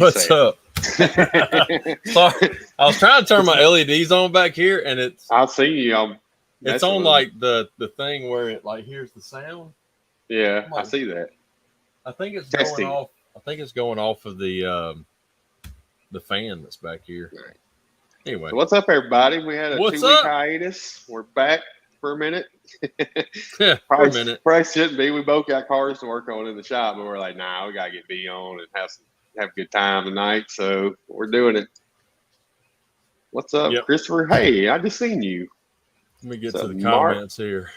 What's up? Sorry, I was trying to turn my LEDs on back here, and I'll see you. It's on like the thing where it like hears the sound. Yeah, I see that. I think it's going off. I think it's going off of the fan that's back here. Right. Anyway, so what's up, everybody? We had a 2-week hiatus. We're back for a minute. Yeah, for a minute. Probably shouldn't be. We both got cars to work on in the shop, but we're like, nah, we gotta get B on and have a good time tonight. So we're doing it. What's up, Christopher? Hey, I just seen you. Let me get to the comments here.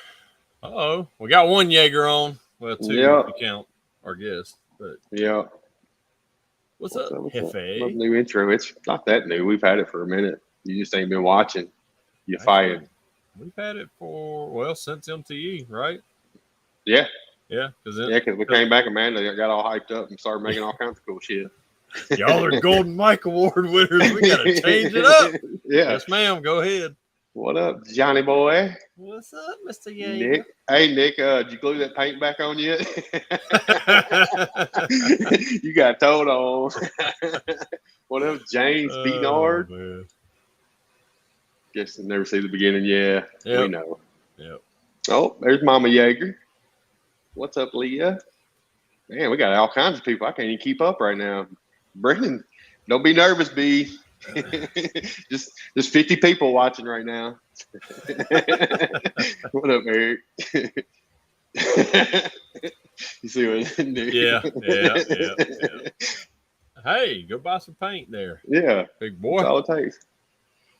Uh-oh. We got one Yager on. Well, two if you count our guest. But What's up, Hefe? New intro. It's not that new. We've had it for a minute. You just ain't been watching. You fired. We've had it since MTE, right? Yeah. Yeah. Because we came back and Amanda got all hyped up and started making all kinds of cool shit. Y'all are Golden Mike Award winners. We got to change it up. Yeah. Yes, ma'am. Go ahead. What up, Johnny boy? What's up, Mr. Yager? Nick. Hey, Nick, did you glue that paint back on yet? You got told on. What up, James Beanard? Man. Guess I never see the beginning. Yeah, we know. Yep. Oh, there's Mama Yager. What's up, Leah? Man, we got all kinds of people. I can't even keep up right now. Brenndan, don't be nervous, B. just 50 people watching right now. What up, Eric? You see what I did? Yeah. Hey, go buy some paint there. Yeah. Big boy. That's all it takes.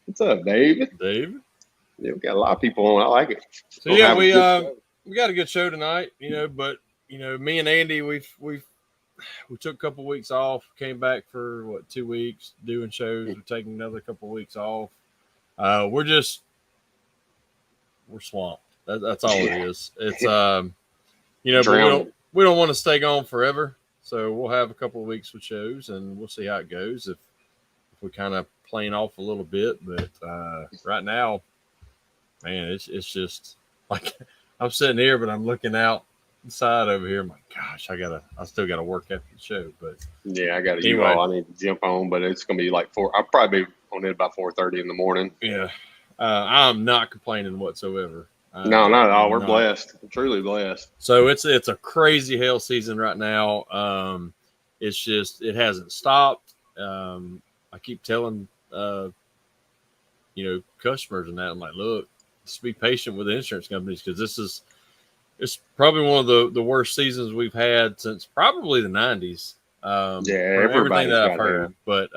What's up, David? Yeah, we got a lot of people on. I like it. So yeah, we got a good show tonight, but me and Andy, we took a couple weeks off, came back for 2 weeks doing shows. We're taking another couple of weeks off. We're swamped. That's all it is. It's but we don't want to stay gone forever. So we'll have a couple of weeks with shows and we'll see how it goes. If we kind of playing off a little bit, but right now, man, it's just like I'm sitting here, but I'm looking out the side over here. I'm like, gosh, I still gotta work after the show. But yeah, I got anyway. I need to jump on, but it's gonna be like 4. I'll probably be on it about 4:30 in the morning. Yeah, I'm not complaining whatsoever. No, not at all. We're blessed. We're truly blessed. So it's a crazy hell season right now. It's just it hasn't stopped. I keep telling customers and that, I'm like, look, just be patient with the insurance companies because it's probably one of the worst seasons we've had since probably the 90s. Everything that I've heard. But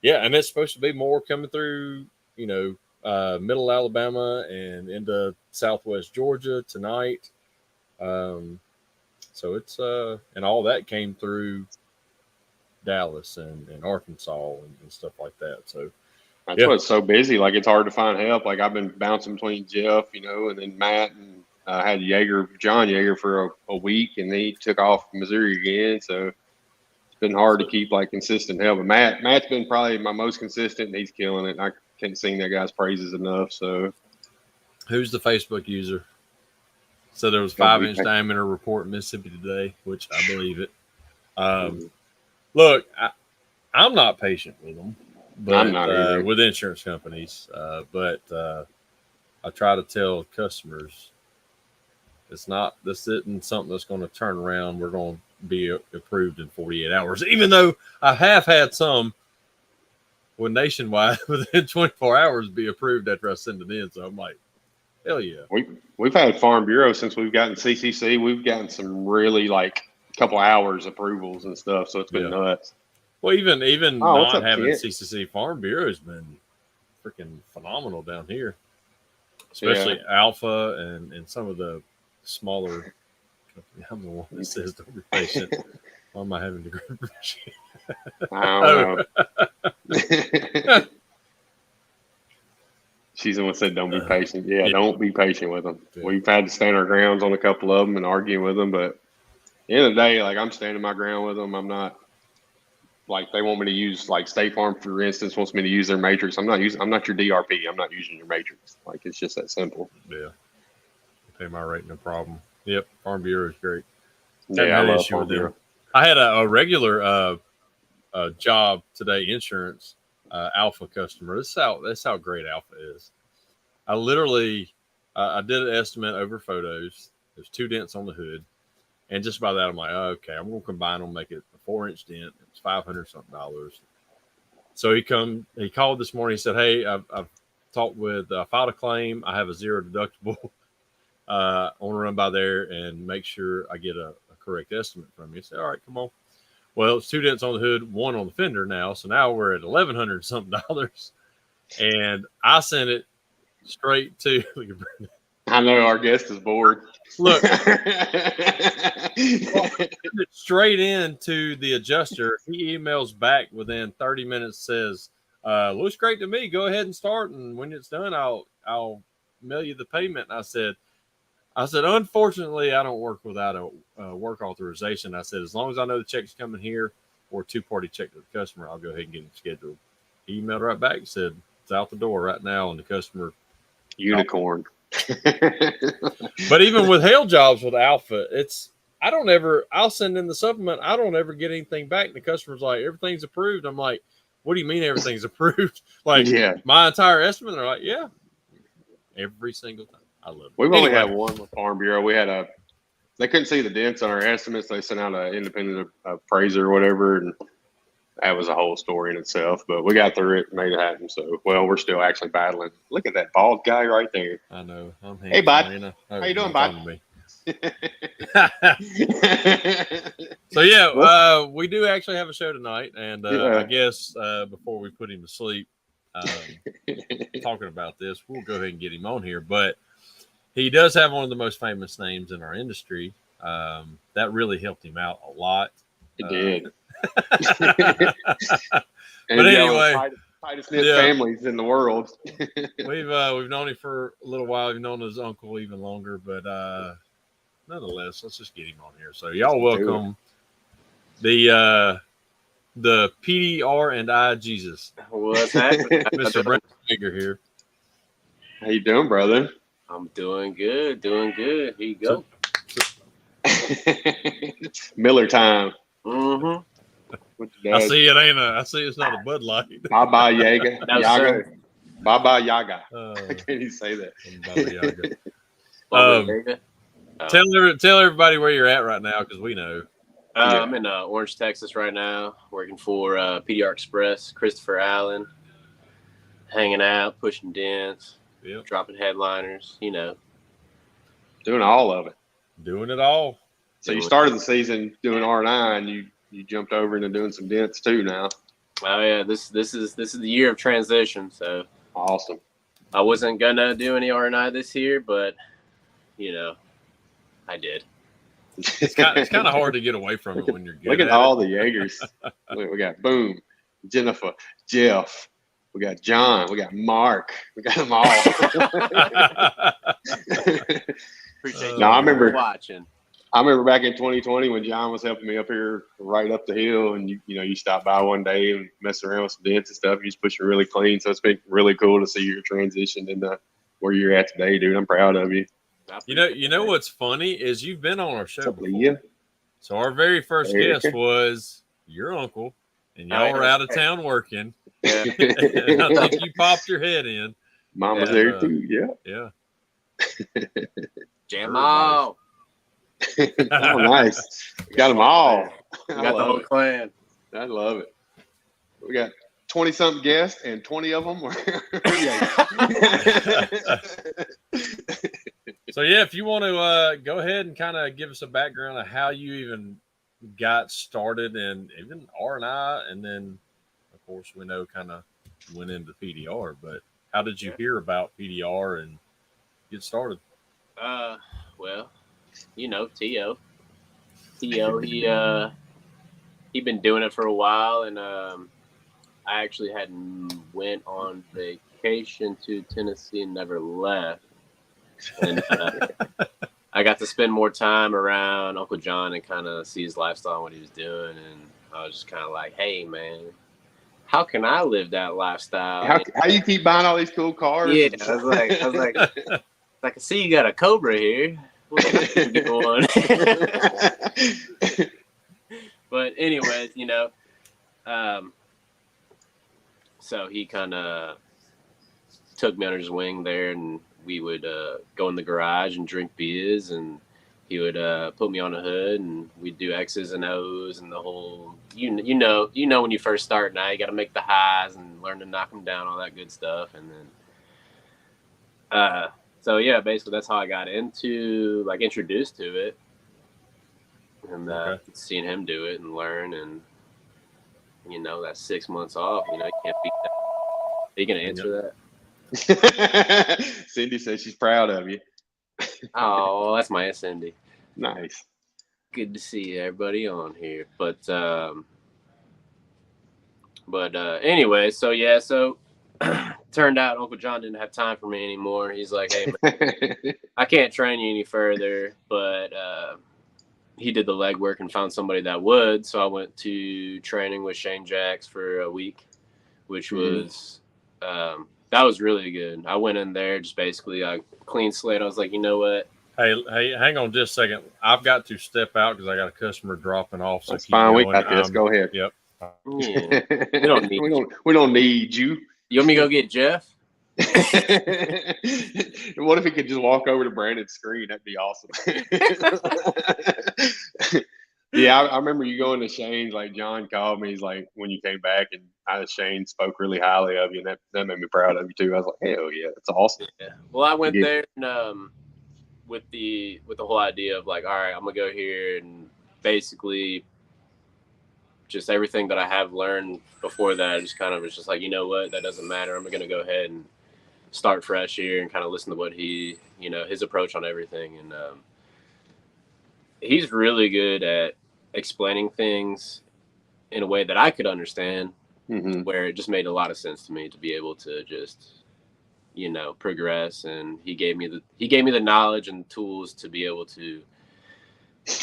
and it's supposed to be more coming through, middle Alabama and into southwest Georgia tonight. So it's and all that came through Dallas and Arkansas and stuff like that. So that's why it's so busy. Like it's hard to find help. Like I've been bouncing between Jeff, and then Matt, and I had John Yager for a week, and then he took off Missouri again. So it's been hard to keep like consistent help. But Matt's been probably my most consistent, and he's killing it. I can't sing that guy's praises enough. So who's the Facebook user? So there was 5-inch diameter report in Mississippi today, which I believe it. Look, I'm not patient with them, but I'm not with insurance companies. But I try to tell customers this isn't something that's going to turn around. We're going to be approved in 48 hours, even though I have had some with Nationwide within 24 hours be approved after I send it in. So I'm like, hell yeah. We've had Farm Bureau since we've gotten CCC. We've gotten some really like couple hours approvals and stuff, so it's been nuts. Well, even not having CCC, Farm Bureau has been freaking phenomenal down here, especially Alpha and some of the smaller companies. I'm the one that says don't be patient. Why am I having to grab shit? I don't know. She's the one that said don't be patient. Yeah, don't be patient with them. Yeah. We've had to stand our grounds on a couple of them and argue with them, but at the end of the day, like I'm standing my ground with them. I'm not like they want me to use like State Farm, for instance, wants me to use their matrix. I'm not your DRP. I'm not using your matrix. Like it's just that simple. Yeah. Pay my rate, no problem. Yep. Farm Bureau is great. Yeah, I love Farm Bureau. I had a regular job today, insurance, Alpha customer. That's how great Alpha is. I literally, I did an estimate over photos. There's 2 dents on the hood. And just by that, I'm like, oh, okay, I'm going to combine them, make it a 4-inch dent. It's $500 something. So he called this morning. He said, hey, I've talked with, filed a claim. I have a 0 deductible. I want to run by there and make sure I get a correct estimate from you. He said, all right, come on. Well, it's 2 dents on the hood, 1 on the fender now. So now we're at $1,100 something. And I sent it straight to I know our guest is bored. Look, straight into the adjuster. He emails back within 30 minutes, says, looks great to me. Go ahead and start. And when it's done, I'll mail you the payment. And I said, unfortunately, I don't work without a work authorization. I said, as long as I know the check's coming here or 2-party check to the customer, I'll go ahead and get them scheduled. He emailed right back and said, it's out the door right now. And the customer. Unicorn. But even with hail jobs with Alpha, I'll send in the supplement. I don't ever get anything back. And the customer's like, everything's approved. I'm like, what do you mean everything's approved? Like, my entire estimate? They're like, yeah, every single time. I love it. We've only had one with Farm Bureau. We had they couldn't see the dents on our estimates. They sent out an independent appraiser or whatever. And that was a whole story in itself, but we got through it and made it happen. So, we're still actually battling. Look at that bald guy right there. I know. Hey, bud. How you doing, bud? So, yeah, we do actually have a show tonight. And I guess before we put him to sleep, talking about this, we'll go ahead and get him on here. But he does have one of the most famous names in our industry. That really helped him out a lot. It did. But anyway, tightest knit families in the world. We've known him for a little while. We've known his uncle even longer, but nonetheless, let's just get him on here. So y'all welcome the R&I Jesus. What's happening? Mr. Brenndan Yager here. How you doing, brother? I'm doing good. Here you go. Miller time. Mm-hmm. I see it's not a Bud Light. Bye-bye, Yager. Yager. Bye-bye, Yager. I can't even say that. Tell everybody where you're at right now, because we know. I'm in Orange, Texas right now, working for PDR Express, Christopher Allen, hanging out, pushing dents, dropping headliners, Doing all of it. Doing it all. So you started the season doing R&I, and you jumped over into doing some dents too now. Oh yeah, this is the year of transition. So awesome. I wasn't gonna do any R&I this year, but I did. It's kind of hard to get away from it when you're good. Look at all the Yagers. We got Boom, Jennifer, Jeff. We got John. We got Mark. We got them all. Appreciate you. I remember watching. I remember back in 2020 when John was helping me up here right up the hill, and you stopped by one day and messed around with some dents and stuff. You just pushing really clean, so it's been really cool to see your transition into where you're at today, dude. I'm proud of you. You know what's funny is you've been on our show before. Yeah. So our very first guest was your uncle, and y'all were out of town working. Yeah. And I think you popped your head in. Mom was there too. Yeah. Jamal. Oh, nice. We got them all. We got the whole clan. I love it. We got 20-something guests, and 20 of them were. So, if you want to go ahead and kind of give us a background of how you even got started in even R&I, and then, of course, we know kind of went into PDR, but how did you hear about PDR and get started? Well, T.O. He'd been doing it for a while, and I actually hadn't went on vacation to Tennessee and never left. And I got to spend more time around Uncle John and kind of see his lifestyle and what he was doing. And I was just kind of like, hey, man, how can I live that lifestyle? How you keep buying all these cool cars? Yeah, I was like, I can see you got a Cobra here. What can I do on? But anyways, So he kind of took me under his wing there, and we would go in the garage and drink beers, and he would put me on the hood, and we'd do X's and O's and the whole. You know when you first start now, you got to make the highs and learn to knock them down, all that good stuff, and then. So yeah, basically that's how I got into introduced to it, and seeing him do it and learn, and that's 6 months off. You can't beat that. Are you gonna answer that? Cindy says she's proud of you. Oh, that's my Aunt Cindy. Nice. Good to see everybody on here, but anyway, so turned out Uncle John didn't have time for me anymore. He's like, hey, man, I can't train you any further, but he did the legwork and found somebody that would. So I went to training with Shane Jacks for a week, which was that was really good. I went in there just basically a clean slate. I was like, you know what? Hey, hang on just a second. I've got to step out because I got a customer dropping off. So that's fine. We got this. Go ahead. Yep. Yeah. We don't need you. You want me to go get Jeff? What if he could just walk over to Brandon's screen? That'd be awesome. Yeah, I remember you going to Shane's. Like John called me. He's like, when you came back, and Shane spoke really highly of you, and that made me proud of you too. I was like, hell yeah, that's awesome. Yeah. Well, I went there and with the whole idea of like, all right, I'm gonna go here and basically just everything that I have learned before that, I just kind of was just like, you know what, that doesn't matter. I'm gonna go ahead and start fresh here and kind of listen to what he, his approach on everything. And he's really good at explaining things in a way that I could understand, where it just made a lot of sense to me to be able to just, progress. And he gave me the knowledge and tools to be able to,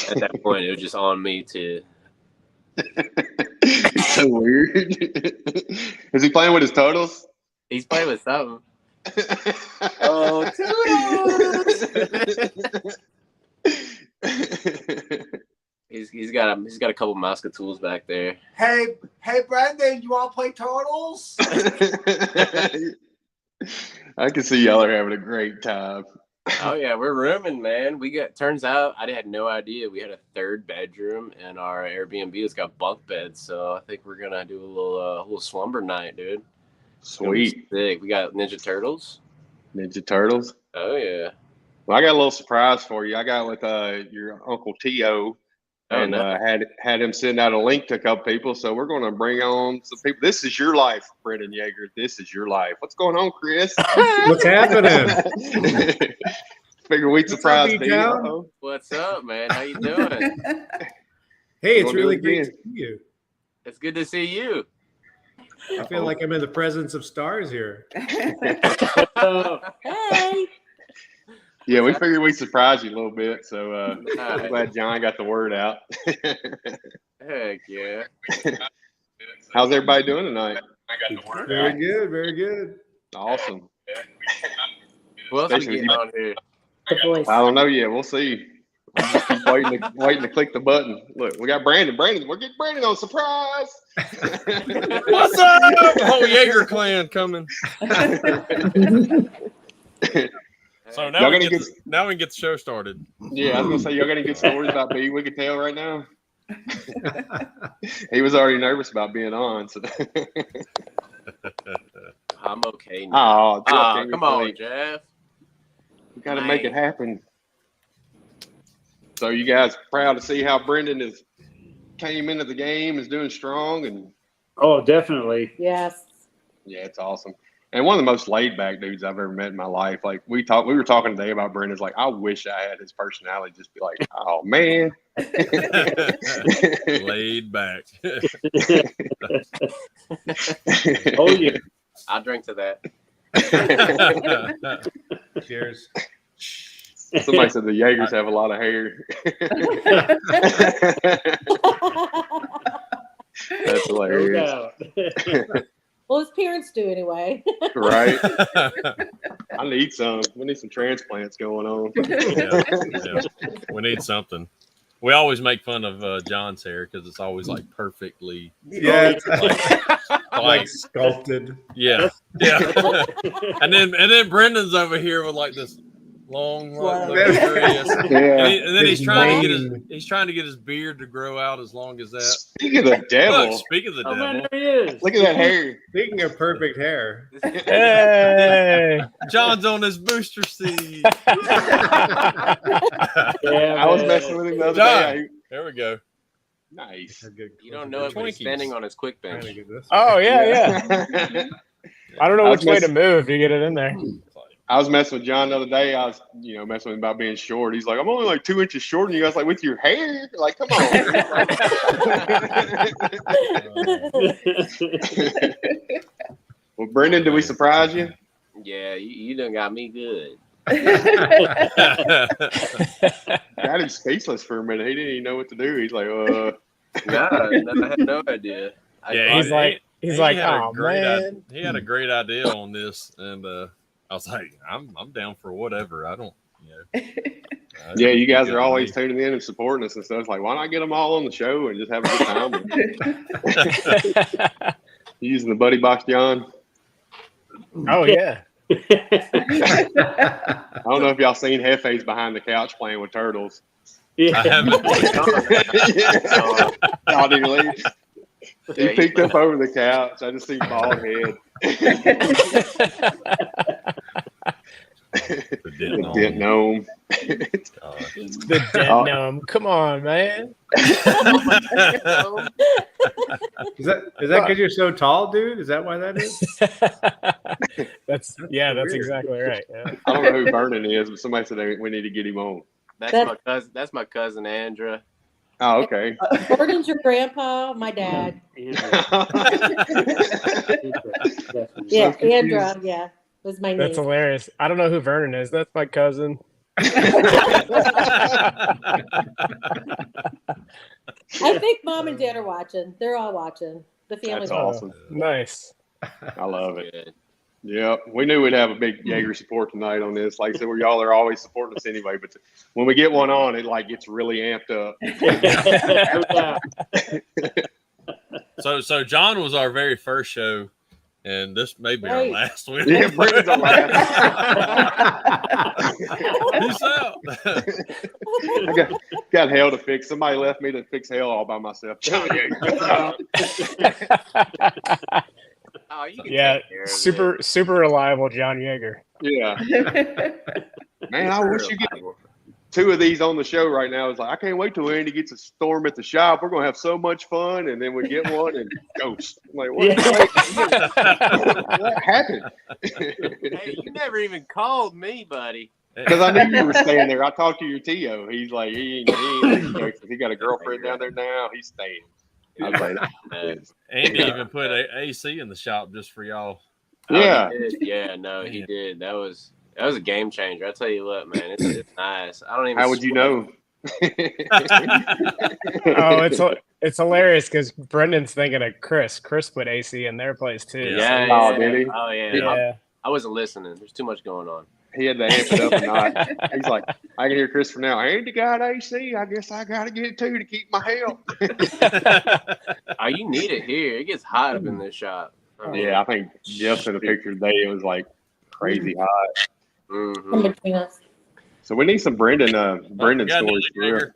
at that point, it was just on me to. It's so weird. Is he playing with his totals? He's playing with something. Oh, toodles! He's got a couple Mosca tools back there. Hey, Brenndan, you want to play totals? I can see y'all are having a great time. Oh yeah, we're rooming, man. Turns out I had no idea we had a third bedroom, and our Airbnb has got bunk beds. So I think we're gonna do a little slumber night, dude. Sweet. Sick. We got Ninja Turtles. Ninja Turtles. Oh yeah. Well, I got a little surprise for you. I got with your Uncle T.O. and had him send out a link to a couple people. So we're going to bring on some people. This is your life, Brenndan Yager. This is your life. What's going on, Chris? What's happening? Figure we'd surprise you. What's up, man? How you doing? Hey, it's really great to see you. It's good to see you. I feel like I'm in the presence of stars here. Hey. Yeah, we figured we'd surprise you a little bit, so I'm glad John got the word out. Heck yeah. How's everybody doing tonight? Very good, very good. Awesome. What else are we getting on here? The voice. I don't know yet. We'll see. I'm just keep waiting to click the button. Look, we got Brandon. We're getting Brandon on surprise. What's up? The whole Yager clan coming. So now we can get the show started. Yeah, I was gonna say y'all got any good stories about B we could tell right now? He was already nervous about being on. So. I'm okay now. Oh, come on, Jeff. We got to make it happen. So you guys proud to see how Brenndan came into the game, is doing strong, and oh, definitely. Yes. Yeah, it's awesome. And one of the most laid back dudes I've ever met in my life. Like we were talking today about Brenndan's. Like I wish I had his personality. Just be like, oh man, laid back. Oh yeah, I'll drink to that. Cheers. Somebody said the Jaegers have a lot of hair. That's hilarious. Well, his parents do anyway. Right. I need some. We need some transplants going on. Yeah. We need something. We always make fun of John's hair because it's always like perfectly, like sculpted. Yeah. and then Brenndan's over here with like this long, luxurious. And then he's trying to get his beard to grow out as long as that. Speaking of the devil. Speaking of the devil. Look at that hair. Speaking of perfect hair. Hey. John's on his booster seat. I was messing with him the other day. There we go. Nice. You don't know if he's spending on his quick bench. Oh, yeah. I don't know which way to move to get it in there. I was messing with John the other day. I was, messing with him about being short. He's like, I'm only like 2 inches short. And you guys like, with your hair? Like, come on. Well, Brenndan, did we surprise you? Yeah, you done got me good. Got him speechless for a minute. He didn't even know what to do. He's like, No, I had no idea. He's like, oh, man. He had a great idea on this. And I was like, I'm down for whatever. I don't, Yeah, you guys are always tuning in and supporting us and stuff. It's like, why not get them all on the show and just have a good time? You using the buddy box, John? Oh, yeah. I don't know if y'all seen Hefe's behind the couch playing with turtles. Yeah. I haven't. He peeked up over the couch. I just see bald head. The dead gnome. The dead gnome. Come on, man. Is that because you're so tall, dude? Is that why that is? That's exactly right. Yeah. I don't know who Vernon is, but somebody said we need to get him on. That's my cousin Andra. Oh, okay. Vernon's your grandpa, my dad. Yeah, Andra. Yeah, was my name. That's hilarious. I don't know who Vernon is. That's my cousin. I think mom and dad are watching. They're all watching. The family's That's awesome. Nice. I love it. Yeah, we knew we'd have a big Yager support tonight on this. Like I said, y'all are always supporting us anyway. But when we get one on, it gets really amped up. So John was our very first show, and this may be our last one. Yeah, Brenndan's our last. Peace out. I got hell to fix. Somebody left me to fix hell all by myself. John Yager. Oh, you can take care of super reliable John Yager. Yeah. Man, I wish you get 2 of these on the show right now. It's like, I can't wait till Andy gets a storm at the shop. We're going to have so much fun. And then we get one and ghost. I'm like, what happened? Hey, you never even called me, buddy. Because I knew you were staying there. I talked to your Tio. He's like, he got a girlfriend down there now. He's staying. I was like, Andy even put AC in the shop just for y'all. Yeah. He did. That was a game changer. I tell you what, man, it's nice. I don't even. How would you know? It's hilarious because Brenndan's thinking of Chris. Chris put AC in their place too. Yeah. Oh, did he? Oh yeah. I wasn't listening. There's too much going on. He had to amp it up a notch. He's like, I can hear Christopher now. Andy got AC. I guess I got to get it too to keep my health. Oh, you need it here. It gets hot up in this shop. I think Jeff sent a picture today. It was like crazy hot. Between us. So we need some Brenndan stories here.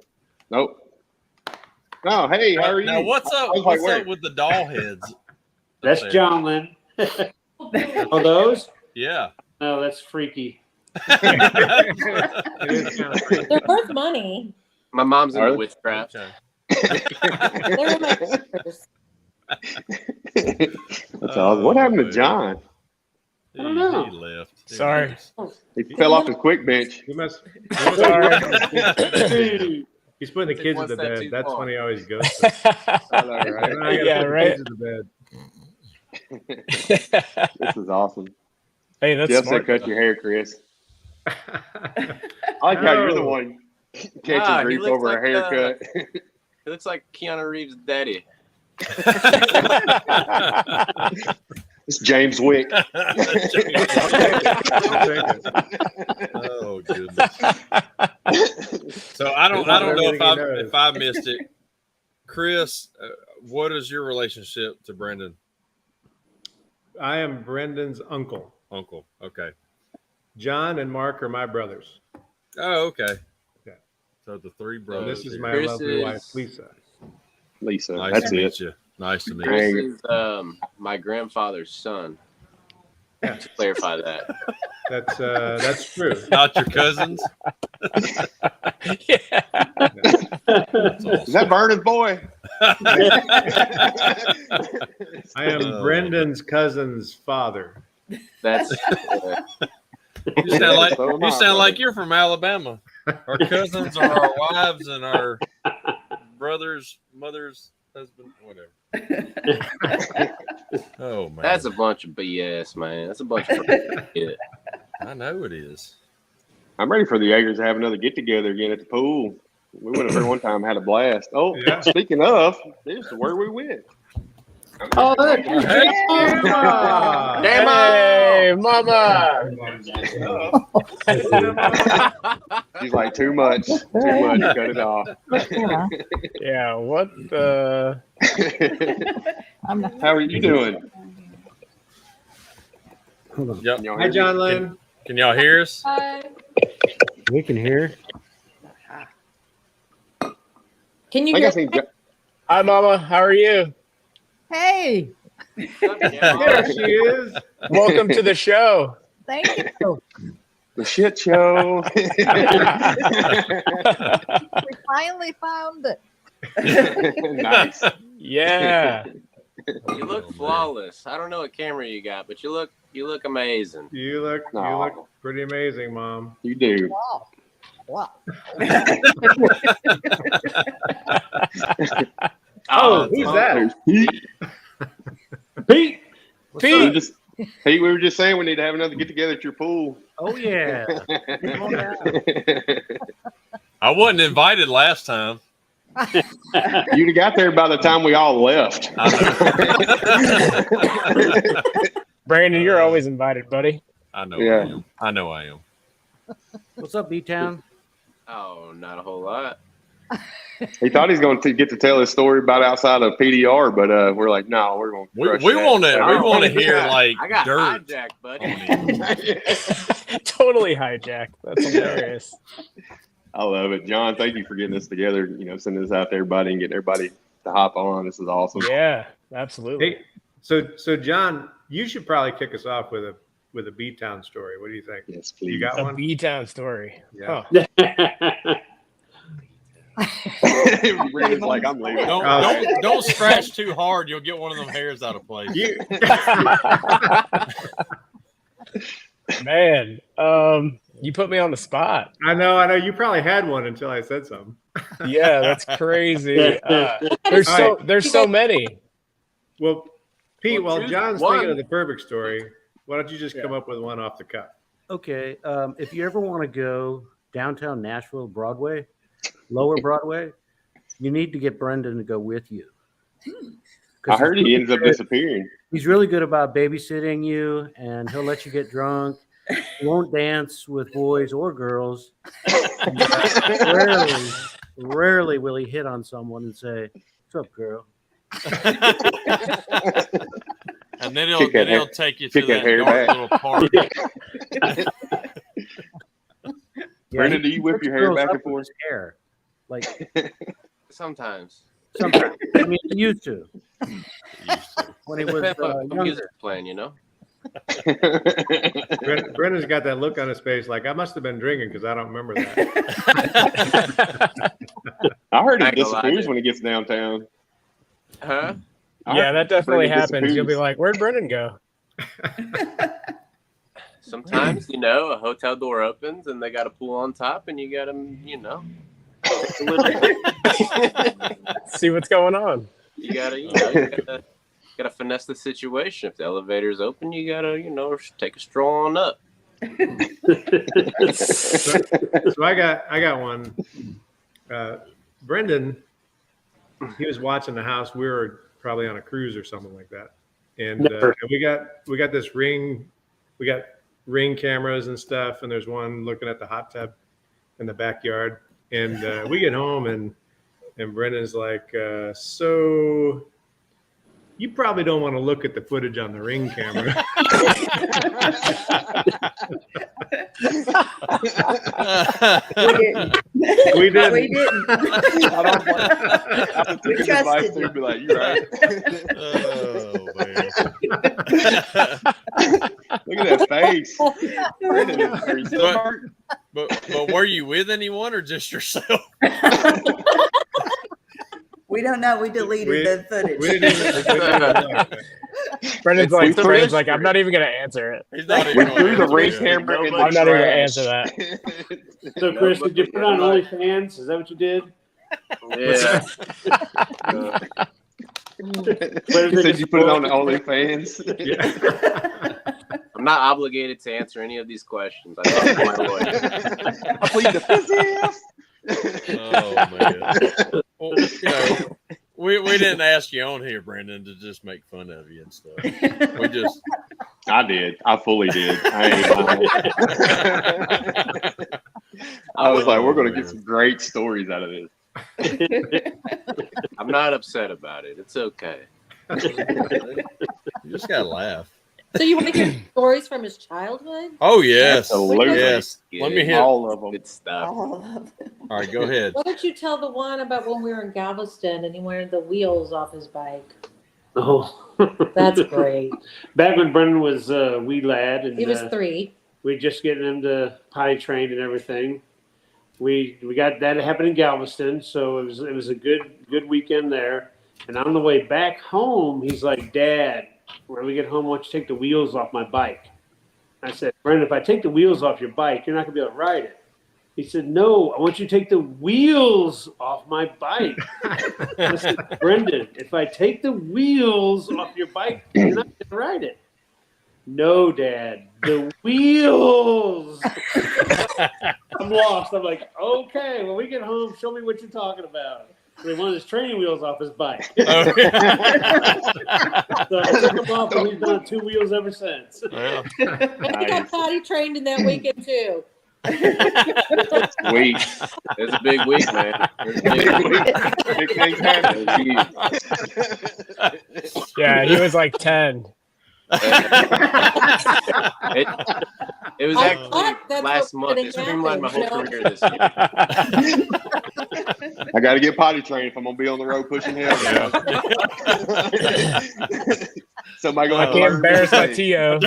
Nope. Oh, hey, how are you? Now, what's up with the doll heads? That's John Lynn. Oh, those? Yeah. Oh, that's freaky. They're worth money. My mom's into witchcraft. They're my sisters. That's awesome. What happened to John? I don't know. He left. Sorry. He fell off his quick bench. He must. Sorry. He's putting the kids to bed. That's when he always goes. Yeah, right. To bed. This is awesome. Hey, that's Jeff smart. said, "Cut your hair, Chris." I like how you're the one catching grief over a haircut. He looks like Keanu Reeves' daddy. It's James Wick. Oh goodness. So I don't know if I missed it. Chris, what is your relationship to Brenndan? I am Brenndan's uncle. Uncle. Okay. John and Mark are my brothers. Oh, okay. Yeah. So the three And brothers. this is my Chris lovely is- wife, Lisa. Lisa, Nice that's to meet it. you. Nice to meet Chris you. is my grandfather's son. Yeah. To clarify that. That's true. Not your cousins? Yeah. That's awesome. Is that Vernon's boy? I am Brenndan's cousin's father. That's You sound like So am I, you sound brother. like you're from Alabama. Our cousins are our wives and our brothers, mothers, husband, whatever. Oh man, that's a bunch of BS, man. That's a bunch of shit. I know it is. I'm ready for the Yagers to have another get together again at the pool. We went up there one time, had a blast. Oh, Yeah. Speaking of, this is where we went. Oh, look. Ah. Hey, mama. She's like, too much. Too much. Cut it off. Yeah, what the? How are you doing? Yep. Can y'all Hi, hear me? John Lynn. Can y'all hear us? We can hear. Can you I think I hear? seen Hi, mama. How are you? Hey, There she is. Welcome to the show. thank you. the shit show. We finally found it. Nice. Yeah. You look flawless. I don't know what camera you got, but you look amazing. You look pretty amazing, Mom. You do. Wow. Wow. Oh, who's that? Pete. Pete. We were just saying we need to have another get together at your pool. Oh yeah. I wasn't invited last time. You'd have got there by the time we all left. Brandon, you're always invited, buddy. I know. Yeah. I am. I know. I am. What's up, B-Town? Oh, not a whole lot. He thought he's going to get to tell his story about outside of PDR, but we're like, no, we're going to. We want to hear like I got dirt. hijacked, buddy. Totally hijacked. That's hilarious. I love it, John. Thank you for getting this together. Sending this out to everybody and getting everybody to hop on. This is awesome. Yeah, absolutely. Hey, so John, you should probably kick us off with a B-Town story. What do you think? Yes, please. You got A one? B-Town story. Yeah. Huh. Brandon's like, I'm leaving. Don't scratch too hard. You'll get one of them hairs out of place. Man, you put me on the spot. I know. You probably had one until I said something. Yeah, that's crazy. There's so many. Well, Pete, Well, while choose John's one. thinking of the perfect story, why don't you just come up with one off the cuff? Okay. If you ever want to go downtown Nashville, Broadway, Lower Broadway, you need to get Brenndan to go with you. I heard he ends up disappearing. He's really good about babysitting you, and he'll let you get drunk. He won't dance with boys or girls. Rarely will he hit on someone and say, "What's up, girl?" And then he'll take you to that hair dark back. little park. Brandon, do you whip your hair back and forth? Hair, like Sometimes. sometimes. I mean, he used to when he was Depends on the younger. music playing, Brendan's got that look on his face like, I must have been drinking because I don't remember that. I heard he I ain't gonna lie, disappears dude. when he gets downtown. Huh? Yeah, that definitely Brandon happens. You'll be disappears. like, "Where'd Brendan go?" Sometimes, a hotel door opens and they got a pool on top and you got to, See what's going on. you gotta finesse the situation. If the elevator's open, you gotta, take a stroll on up. So I got one. Brenndan, he was watching the house. We were probably on a cruise or something like that, and we got this ring. We got ring cameras and stuff, and there's one looking at the hot tub. in the backyard. And we get home and Brenndan's like, so you probably don't want to look at the footage on the Ring camera. We didn't. We didn't. I would take his advice too and be like, "You're right." Oh man! Look at that face. Brenndan is very smart. But were you with anyone or just yourself? We don't know. We deleted the footage. We didn't Brenndan's like, Brenndan's like, I'm not even going to answer it. He's not We even threw the gonna Ring answer it. camera in the I'm not even going to trash. answer that. So, Chris, did you put it on OnlyFans? Is that what you did? Yeah. He said you put it on the OnlyFans. I'm not obligated to answer any of these questions. I talked to my lawyer. I plead the fifth. Oh man! Well, you know, we didn't ask you on here, Brenndan, to just make fun of you and stuff. We just. I did. I fully did. I ain't lying. I was like, we're going to get some great stories out of this. I'm not upset about it. It's okay. You just gotta laugh. So you want to hear stories from his childhood? Oh yes, Absolutely. yes. Let me hear. All of them. Good stuff. All right, go ahead. Why don't you tell the one about when we were in Galveston and he wanted the wheels off his bike? Oh, That's great. Back when Brenndan was a wee lad, and He was 3. we just getting him to potty trained and everything. We got that happened in Galveston, so it was a good weekend there. And on the way back home, he's like, "Dad, when we get home, why don't you take the wheels off my bike?" I said, "Brenndan, if I take the wheels off your bike, you're not gonna be able to ride it." He said, "No, I want you to take the wheels off my bike." I said, "Brenndan, if I take the wheels off your bike, you're not gonna ride it." "No, Dad, the wheels." I'm lost. I'm like, "Okay, when we get home, show me what you're talking about." So he wanted his training wheels off his bike. So I took them off, and he's been on 2 wheels ever since. Well, He got potty trained in that weekend too. Sweet. It's a big week, man. It's a big week. Big things happen. Yeah, he was like 10. It was I actually thought that's last what month. was It gonna streamlined my whole happen, career this year. I got to get potty trained if I'm going to be on the road pushing hell. Somebody going I to can't embarrass my TO. yeah.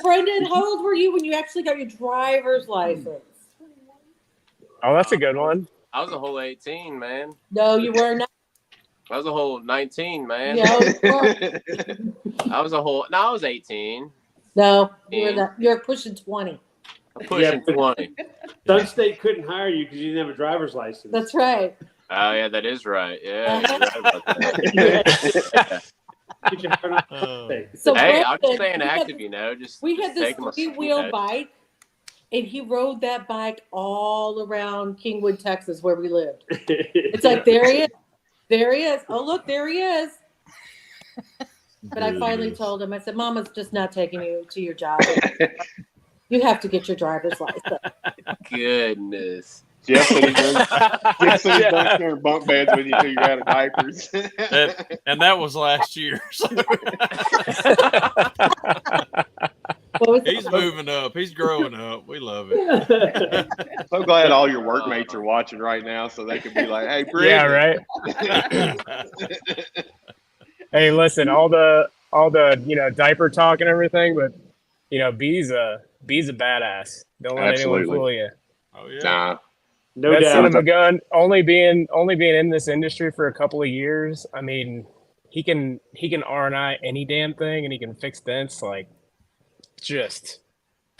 Brenndan, how old were you when you actually got your driver's license? Oh, that's a good one. I was a whole 18, man. No, you were not. I was a whole 19, man. No, you weren't. I was 18. No, you're pushing 20. I'm pushing 20. Sun State couldn't hire you because you didn't have a driver's license. That's right. Oh, yeah, that is right. Yeah, you're right about that. Get your heart on Sun Oh. State. So Hey, I'm just Brenndan, staying we had active, this- you know. Just We had this taking my 3-wheel bike, and he rode that bike all around Kingwood, Texas, where we lived. It's like, there he is. There he is. Oh, look, there he is. But I finally told him, I said, "Mama's just not taking you to your job. You have to get your driver's license." Goodness. Jeff said he's done sharing bunk beds with you until you're out of diapers. And that was last year. So. He's moving up. He's growing up. We love it. So glad all your workmates are watching right now so they could be like, "Hey, Brenndan." Yeah, right. Hey, listen, all the diaper talk and everything, but B's a badass. Don't let anyone Absolutely. fool you. Oh yeah. Nah. No That son doubt. of a gun, only being in this industry for a couple of years. I mean, he can R&I any damn thing, and he can fix dents like just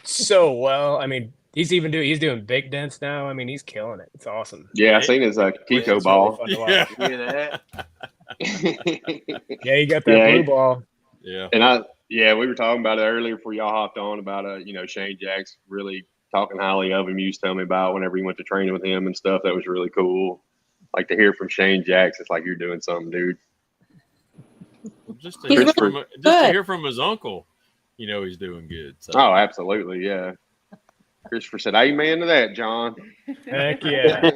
so well. I mean, he's doing big dents now. I mean, he's killing it. It's awesome. Yeah, I seen his Kiko It's ball. really fun to watch. Yeah. Look at that. Yeah, you got that Yeah, blue ball. Yeah. And we were talking about it earlier before y'all hopped on about Shane Jacks really talking highly of him. You used to tell me about whenever he went to training with him and stuff. That was really cool. Like to hear from Shane Jacks, it's like you're doing something, dude. Just to, He's hear from his uncle, he's doing good. So. Oh, absolutely, yeah. Christopher said, "Amen to that, John." Heck yeah.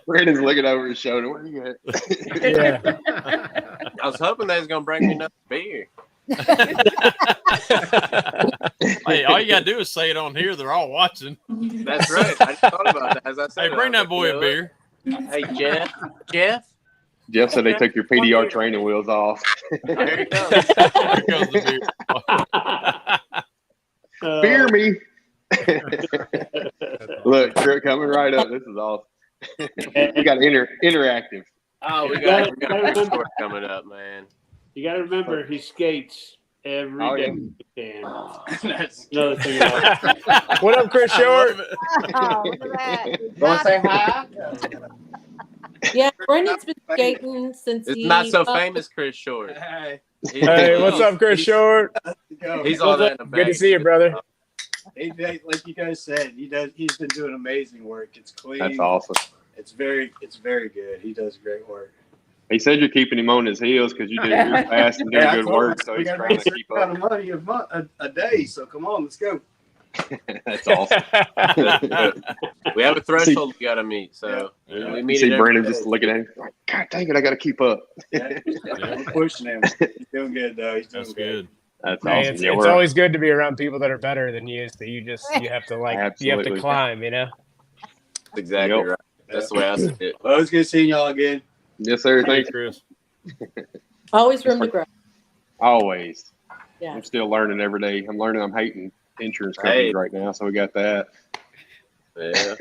Brandon's looking over his shoulder. Where you at? Yeah. I was hoping they was gonna bring me another beer. Hey, all you gotta do is say it on here. They're all watching. That's right. I just thought about that as I said. Hey, bring that boy a beer. Hey, Jeff. Jeff said they took your PDR training wheels off. There you go. Here comes the beer. Beer me. Look, coming right up. This is awesome. We got interactive. Oh, we got a short coming up, man. You got to remember, he skates every day. Yeah. That's Another thing. What up, Chris Short? Oh, look at that. Want to say hi? Yeah, Brenndan's been skating since It's he not so famous, Chris Short. Hey, Hey, what's up, Chris Short? He's all that in a bag. Good to see you, brother. like you guys said, he's been doing amazing work. It's clean. That's awesome. It's very good. He does great work. He said you're keeping him on his heels because you're fast and doing I good told work, him so we he's got trying to a keep certain up. amount of money a day. So come on, let's go. That's awesome. We have a threshold we got to meet, so we You meet see it every Brandon day. just looking at him like, God dang it, I got to keep up. We're pushing him. He's doing good though. He's doing That's good. good. That's Hey, awesome. it's, Yeah, it's always good to be around people that are better than you. So you have to Absolutely. climb, you know? That's exactly Yep. right. That's the way I see it. Well, it was good seeing y'all again. Yes, sir. Thanks, Thanks. Chris. Always room to grow. Always. Yeah. I'm still learning every day. I'm hating insurance companies right now, so we got that. Yeah.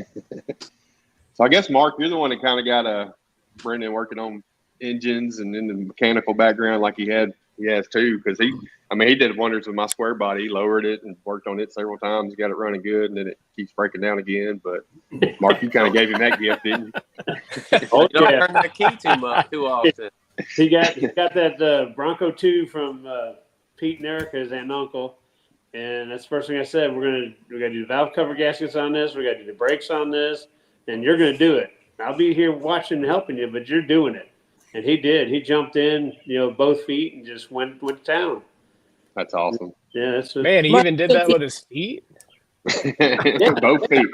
So I guess, Mark, you're the one that kind of got Brenndan working on engines and in the mechanical background like he has too, because he did wonders with my square body. He lowered it and worked on it several times, got it running good, and then it keeps breaking down again. But Mark, you kind of gave him that gift, didn't you? You don't turn that key too often. He got that Bronco 2 from Pete and Erica, his aunt and uncle. And that's the first thing I said. We got to do the valve cover gaskets on this. We got to do the brakes on this. And you're going to do it. I'll be here watching and helping you, but you're doing it. And he did. He jumped in, both feet and just went to town. That's awesome. Yeah, that's what, Man, he even did that with his feet? Both feet.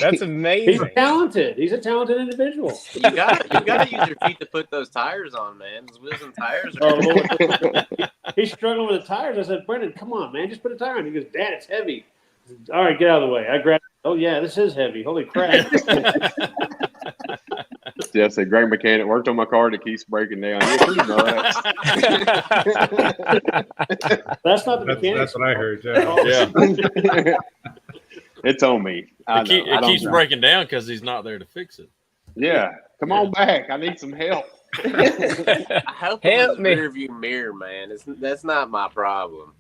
That's amazing. He's talented. He's a talented individual. You got to use your feet to put those tires on, man. Those wheels and tires are. He's struggling with the tires. I said, Brenndan, come on, man, just put a tire on. He goes, Dad, it's heavy. I said, all right, get out of the way. I grabbed. Oh yeah, this is heavy. Holy crap! Yeah, I said, great mechanic. Worked on my car that keeps breaking down. Yeah, pretty much. That's not the mechanic. That's what I heard. Yeah. It's on me. It keeps breaking down because he's not there to fix it. Yeah. Come on back. I need some help. I hope Help it's me. rear view mirror, man. That's not my problem.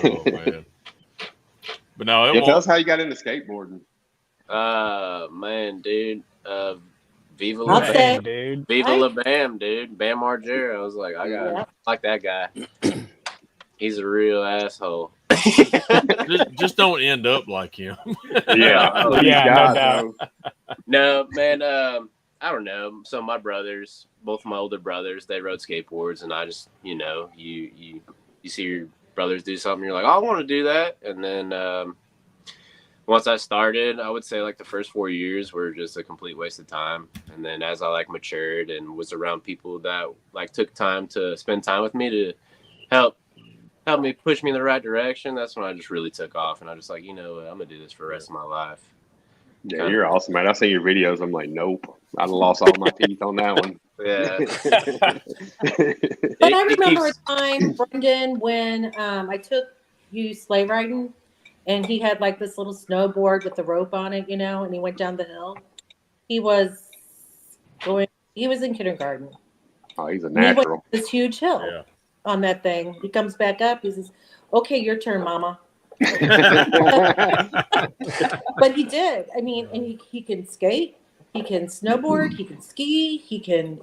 Oh man. But no, it Yeah, tell won't. us how you got into skateboarding. Man, dude. Viva I'll La say- Bam, dude. Viva La Bam, dude. Bam Margera. I was like, like that guy. He's a real asshole. just don't end up like him. Yeah. Yeah, no God, doubt. No, man. I don't know. So my brothers, both my older brothers, they rode skateboards, and I just, you see your brothers do something, you're like, oh, I want to do that. And then once I started, I would say like the first 4 years were just a complete waste of time. And then as I matured and was around people that took time to spend time with me to help me push me in the right direction, that's when I just really took off. And I just I'm gonna do this for the rest of my life. Yeah, you're awesome, man. I see your videos. I'm like, nope. I'd have lost all my teeth on that one. Yeah. But I remember a time, Brenndan, when I took you sleigh riding, and he had this little snowboard with the rope on it, and he went down the hill. He was in kindergarten. Oh, he's a And he went natural. this huge hill on that thing. He comes back up. He says, "Okay, your turn, Mama." But he did. I mean, and he can skate, he can snowboard, he can ski, he can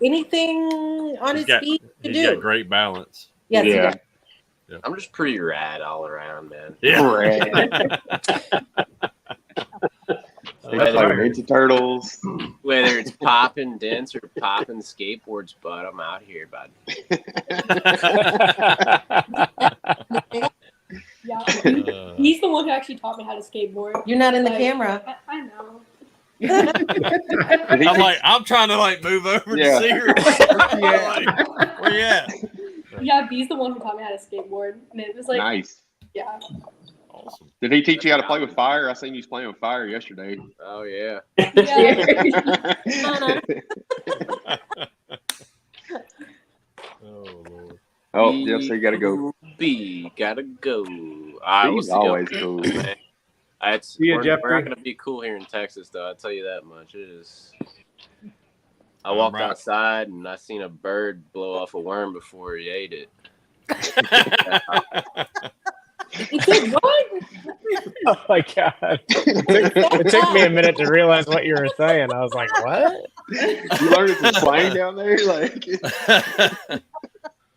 anything on his feet to He's do. got great balance. Yes, he Yeah. does. I'm just pretty rad all around, man. Yeah. They play Ninja Turtles. Whether it's popping dents or popping skateboards, but I'm out here, bud. Yeah, he's the one who actually taught me how to skateboard. You're not in the camera. I know. I'm trying to move over to see her. Where you at? Yeah, B's the one who taught me how to skateboard, and it was nice. Yeah. Awesome. Did he teach you how to play with fire? I seen you playing with fire yesterday. Oh yeah. Oh Lord. Oh, yep. So you gotta go. B gotta go. He's always cool, man. We're not gonna be cool here in Texas, though. I'll tell you that much. It is. I walked outside and I seen a bird blow off a worm before he ate it. What? Oh my god! It took me a minute to realize what you were saying. I was like, "What?" You learned some slang down there,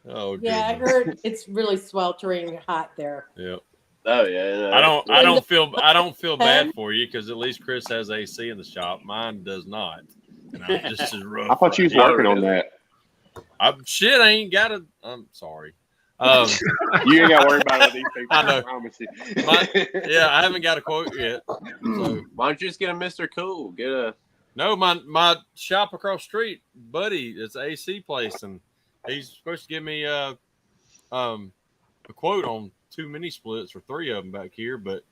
Oh yeah, I heard it's really sweltering hot there. Yep. Oh yeah. No, I don't feel bad for you because at least Chris has AC in the shop. Mine does not. And I'm just as rough. I thought you was working on that. I ain't got it. I'm sorry. You ain't got to worry about it. These people. I know. I promise you. I haven't got a quote yet. So. Why don't you just get a Mr. Cool? No, my shop across the street, buddy, it's an AC place, and he's supposed to give me a quote on 2 mini splits or 3 of them back here, but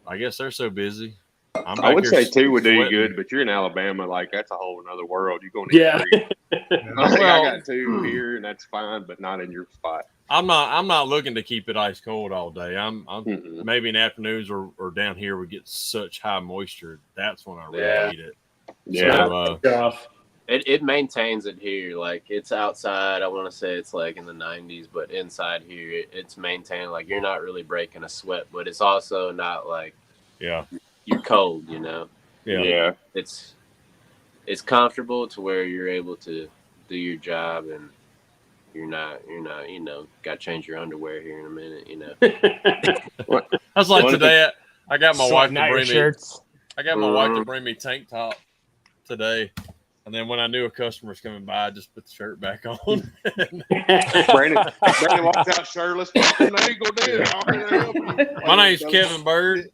I guess they're so busy. I would say 2 would do you good, but you're in Alabama, that's a whole another world. You're going to need 3. I got 2 here, and that's fine, but not in your spot. I'm not looking to keep it ice cold all day. I'm maybe in afternoons or down here we get such high moisture. That's when I really need it. Yeah. So, it maintains it here. It's outside. I want to say it's in the 90s, but inside here it's maintained. You're not really breaking a sweat, but it's also not you're cold, Yeah. It's comfortable to where you're able to do your job, and you're not, got to change your underwear here in a minute, I was like today, I got my wife to bring me shirts. I got my wife to bring me tank top today. And then when I knew a customer was coming by, I just put the shirt back on. Brandon walks out shirtless. My name's Kevin Bird.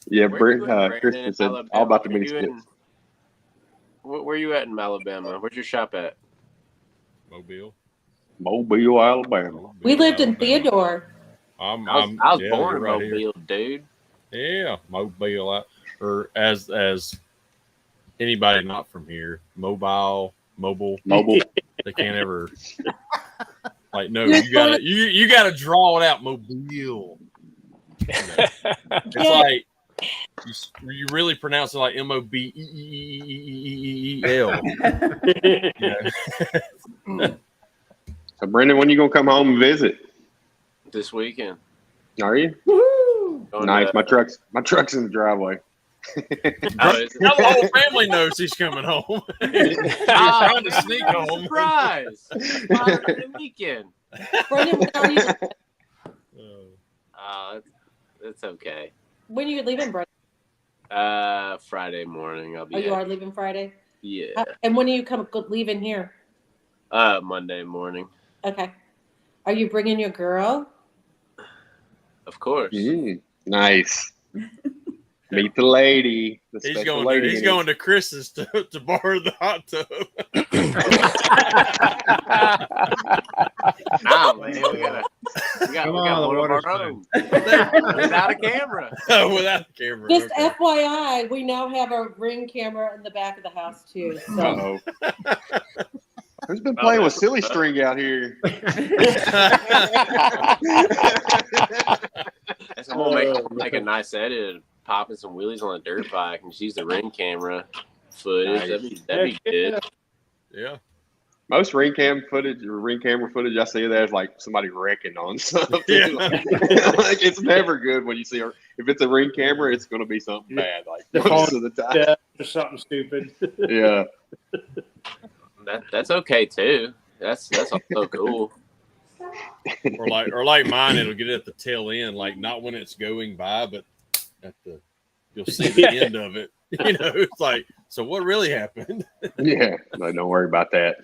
Yeah, Kristen said all about the mini splits. Where you at in Alabama? Where's your shop at? Mobile, Alabama. We lived in Theodore. I was born in Mobile, dude. Yeah, Mobile, or as anybody not from here, mobile. They can't ever no. You gotta draw it out. Mobile. It's like you really pronounce it like MOBEEL. So, Brenndan, when you gonna come home and visit? This weekend. Are you? Woo-hoo! Nice. My truck's in the driveway. Now the whole family knows he's coming home. He's trying to sneak home. Surprise! Friday weekend. Brenndan, when are you? It's okay. When are you leaving, Brenndan? Friday morning. I'll be. Oh, you are leaving Friday? Yeah. And when are you leaving here? Monday morning. Okay. Are you bringing your girl? Of course. Nice. Meet the lady. He's going to Chris's to borrow the hot tub. Nah, man, we got one of our own. Without a camera. Without a camera. Just FYI, we now have a Ring camera in the back of the house too. So. Who's been playing with silly string out here? Someone make a nice edit, popping some wheelies on a dirt bike, and just use the Ring camera footage. Nice. That'd be good. Yeah. Most ring camera footage I see there's somebody wrecking on something. Yeah. It's never good when you see if it's a ring camera, it's going to be something bad. Most of the time, or something stupid. Yeah. That's okay too. That's also cool. or like mine, it'll get at the tail end, like not when it's going by, but at the you'll see the end of it. It's like, so what really happened? Yeah, no, don't worry about that.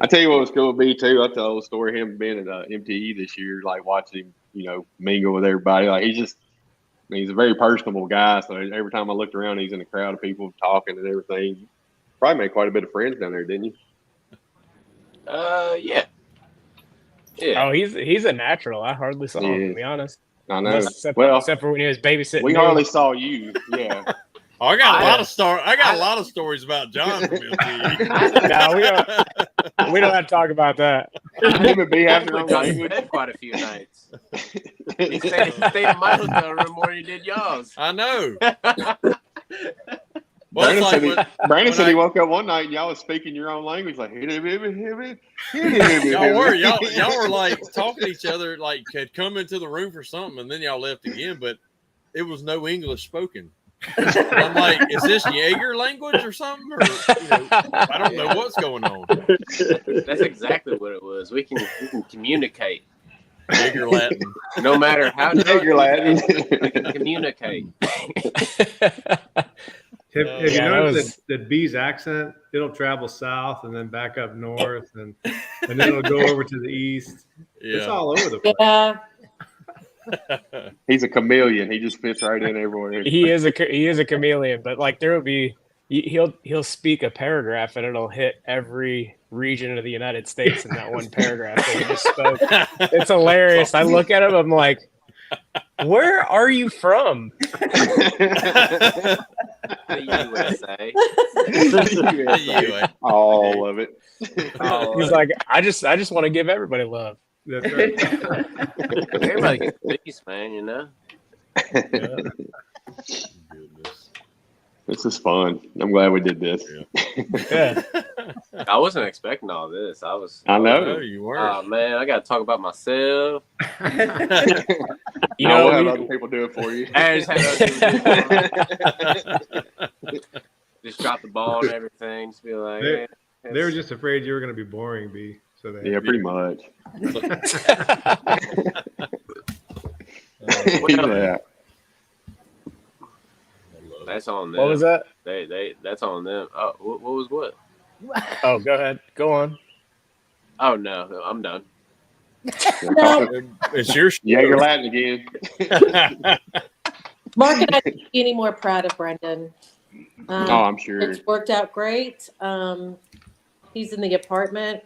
I tell you what was cool with me too. I tell a story of him being at MTE this year, like watching him, mingle with everybody. Like he's a very personable guy. So every time I looked around, he's in a crowd of people talking and everything. Probably made quite a bit of friends down there, didn't you? Yeah. Oh, he's a natural. I hardly saw him, to be honest. I know. Except for when he was babysitting. We hardly saw you. Yeah. Oh, I got a lot of stories. I got a lot of stories about John from MTE. No, we don't have to talk about that. Him and B have their own Got language. spent quite a few nights. He stayed in my hotel room more than he did y'all's. I know. Brandon said he woke up one night and y'all was speaking your own language, like y'all were like talking to each other, like had come into the room for something, and then y'all left again, but it was no English spoken. I'm like, is this Yager language or something? Or, I don't know what's going on. That's exactly what it was. We can communicate. Yager Latin. No matter how Yager Latin, we can communicate. Have you noticed that B's accent? It'll travel south and then back up north, and then it'll go over to the east. Yeah. It's all over the place. Yeah. He's a chameleon. He just fits right in everywhere. He is a chameleon, but like he'll speak a paragraph and it'll hit every region of the United States in that one paragraph that he just spoke. It's hilarious. I look at him, I'm like, where are you from? The USA. All of it. He's like, I just want to give everybody love. That's right. Everybody gets peace, man, Yeah. This is fun. I'm glad we did this. Yeah. I wasn't expecting all this. I know you were. Oh man, I got to talk about myself. We'll have other people do it for you. I just had just drop the ball and everything. Just be like, they were just afraid you were going to be boring, B. So pretty much. Yeah. That's on them. What was that? That's on them. Oh, what was what? Oh, go ahead. Go on. Oh no, I'm done. It's your Yager Latin again. Mark and I can't be any more proud of Brenndan. I'm sure it's worked out great. He's in the apartment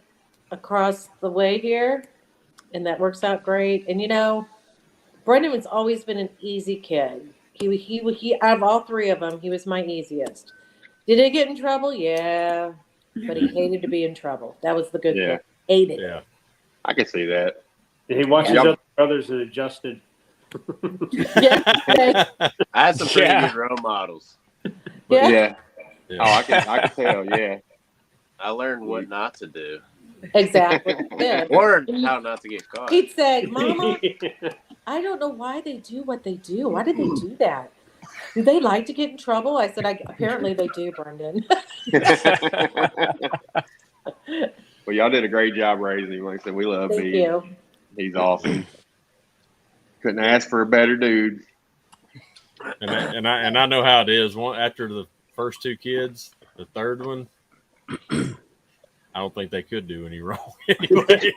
across the way here, and that works out great. And Brenndan has always been an easy kid. He out of all three of them, he was my easiest. Did he get in trouble? Yeah, but he hated to be in trouble. That was the good thing. Hated. Yeah, I can see that. He watched his other brothers and adjusted. Yeah. I had some pretty good role models. Yeah. Oh, I can tell. Yeah. I learned what not to do. Exactly. Yeah. Learned how not to get caught. He'd say, "Mama, I don't know why they do what they do. Why did they do that? Do they like to get in trouble?" I said, apparently they do, Brenndan. Well, y'all did a great job raising him. Like I said, we love Thank B. you. He's awesome. Couldn't ask for a better dude. And I know how it is. After the first two kids, the third one, I don't think they could do any wrong anyway.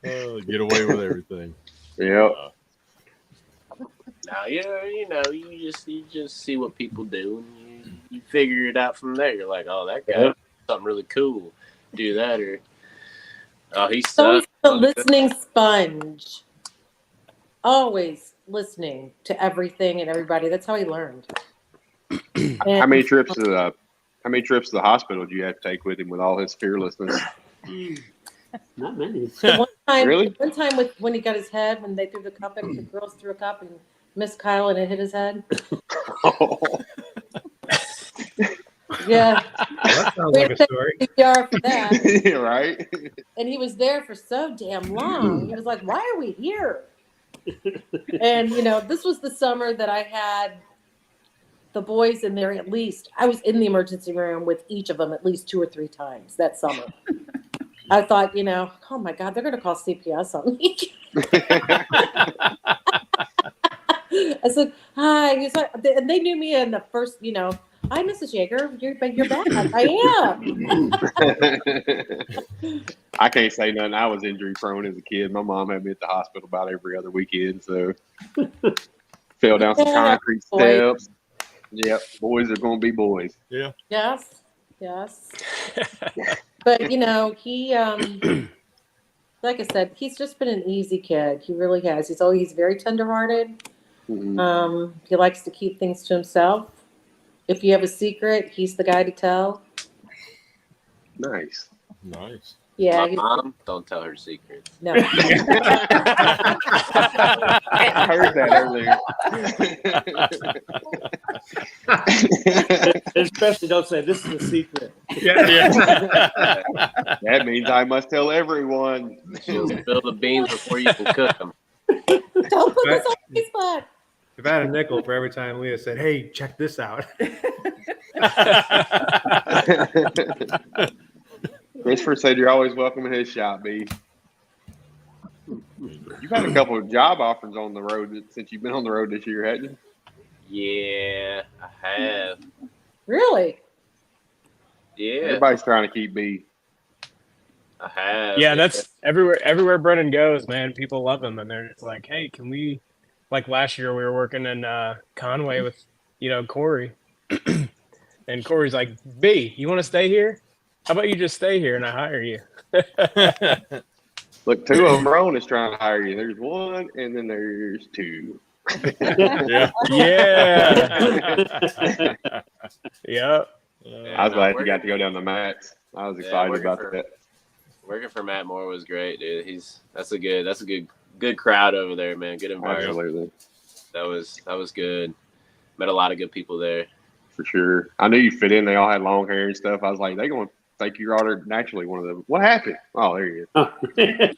Get away with everything. Yep. Now you just see what people do, and you figure it out from there. You're like, oh, that guy did something really cool. Do that, or he's so the listening sponge. Always listening to everything and everybody. That's how he learned. How many trips to the hospital do you have to take with him with all his fearlessness? Not many. One time, Really? One time when he got his head, when they threw the cup in, the girls threw a cup and missed Kyle and it hit his head. Yeah. That sounds like a story. CPR for that. Yeah, right? And he was there for so damn long. He was like, "Why are we here?" And this was the summer that I had the boys in there at least. I was in the emergency room with each of them at least 2 or 3 times that summer. I thought, oh my God, they're going to call CPS on me. I said, hi. And they knew me in the first, hi, Mrs. Yager. You're back. I am. I can't say nothing. I was injury prone as a kid. My mom had me at the hospital about every other weekend. So fell down some concrete steps. Yep. Boys are going to be boys. Yeah. Yes. But, he, like I said, he's just been an easy kid. He really has. He's very tenderhearted. Mm-hmm. He likes to keep things to himself. If you have a secret, he's the guy to tell. Nice. Yeah. My mom, don't tell her secrets. No. I heard that earlier. Especially don't say this is a secret. That means I must tell everyone. She'll spill the beans before you can cook them. Don't put this on Facebook. If I had a nickel for every time Leah said, "Hey, check this out." Christopher said you're always welcome in his shop, B. You've had a couple of job offers on the road since you've been on the road this year, haven't you? Yeah, I have. Really? Yeah. Everybody's trying to keep B. I have. Yeah, that's everywhere Brenndan goes, man. People love him, and they're just like, "Hey, can we?" Like last year, we were working in Conway with, Corey, and Corey's like, "B, you want to stay here? How about you just stay here and I hire you?" Look, 2 of them Ron is trying to hire you. There's 1, and then there's 2. Yeah. Yep. I was glad you got to go down to Matt's. I was excited about that. Working for Matt Moore was great, dude. That's a good crowd over there, man. Good environment. Absolutely. That was good. Met a lot of good people there. For sure. I knew you fit in. They all had long hair and stuff. I was like, they're going to think you're naturally one of them. What happened? Oh, there you go. I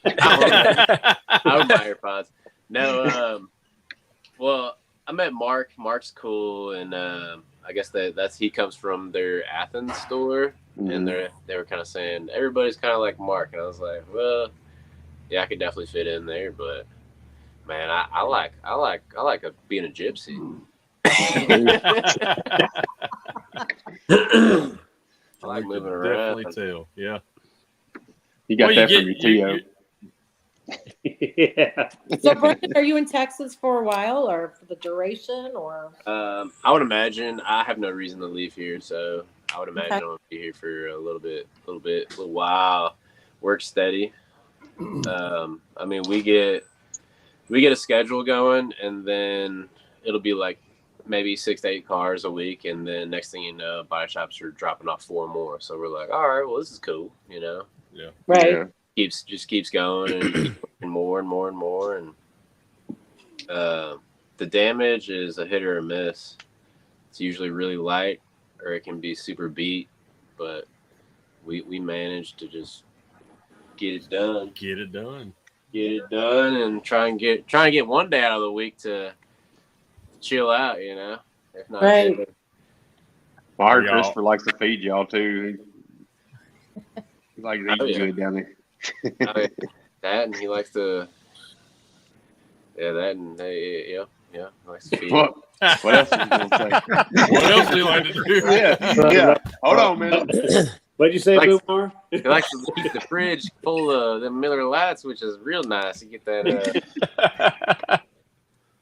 hope my AirPods. No, well, I met Mark. Mark's cool, and I guess he comes from their Athens store, and they were kind of saying everybody's kind of like Mark, and I was like, well, yeah, I could definitely fit in there, but man, I like being a gypsy. I like moving around. Definitely too. Yeah. You got that from your Tio. Yeah. So, Brenndan, are you in Texas for a while, or for the duration, or? I would imagine. I have no reason to leave here, so I would imagine I'm gonna be here for a little while. Work steady. I mean, we get a schedule going, and then it'll be like maybe 6 to 8 cars a week, and then next thing you know, body shops are dropping off 4 more. So we're like, all right, well, this is cool, Yeah. Right. Yeah. Keeps going and keep working more and more and more, and the damage is a hit or a miss. It's usually really light, or it can be super beat, but we managed to just get it done, and try and get one day out of the week to chill out, If not, right. Well, I heard Christopher likes to feed y'all too. He likes eating good down there. That, and he likes to, that, and he likes to feed. What else was you gonna say? What else do you like to do? Yeah. Hold on, man. What'd you say, Boomar? He likes to keep the fridge full of the Miller Lights, which is real nice. You get that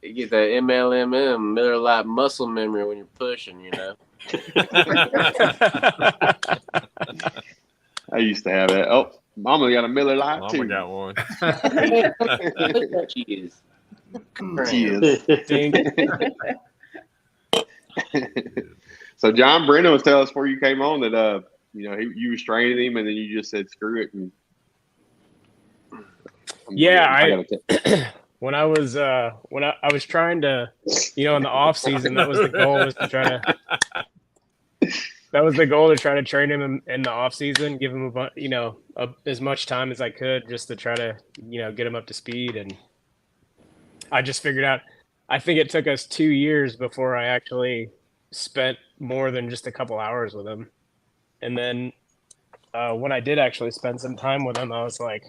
MLMM, Miller Lite muscle memory when you're pushing, I used to have that. Oh, Mama got a Miller Lite too. Mama got one. Cheers. So John Brenndan was telling us before you came on that you was training him, and then you just said screw it. And when I was trying to, in the off season, that was the goal to try to train him in the off season, give him as much time as I could, just to try to get him up to speed. And I just figured out, I think it took us 2 years before I actually spent more than just a couple hours with him. And then when I did actually spend some time with him, I was like,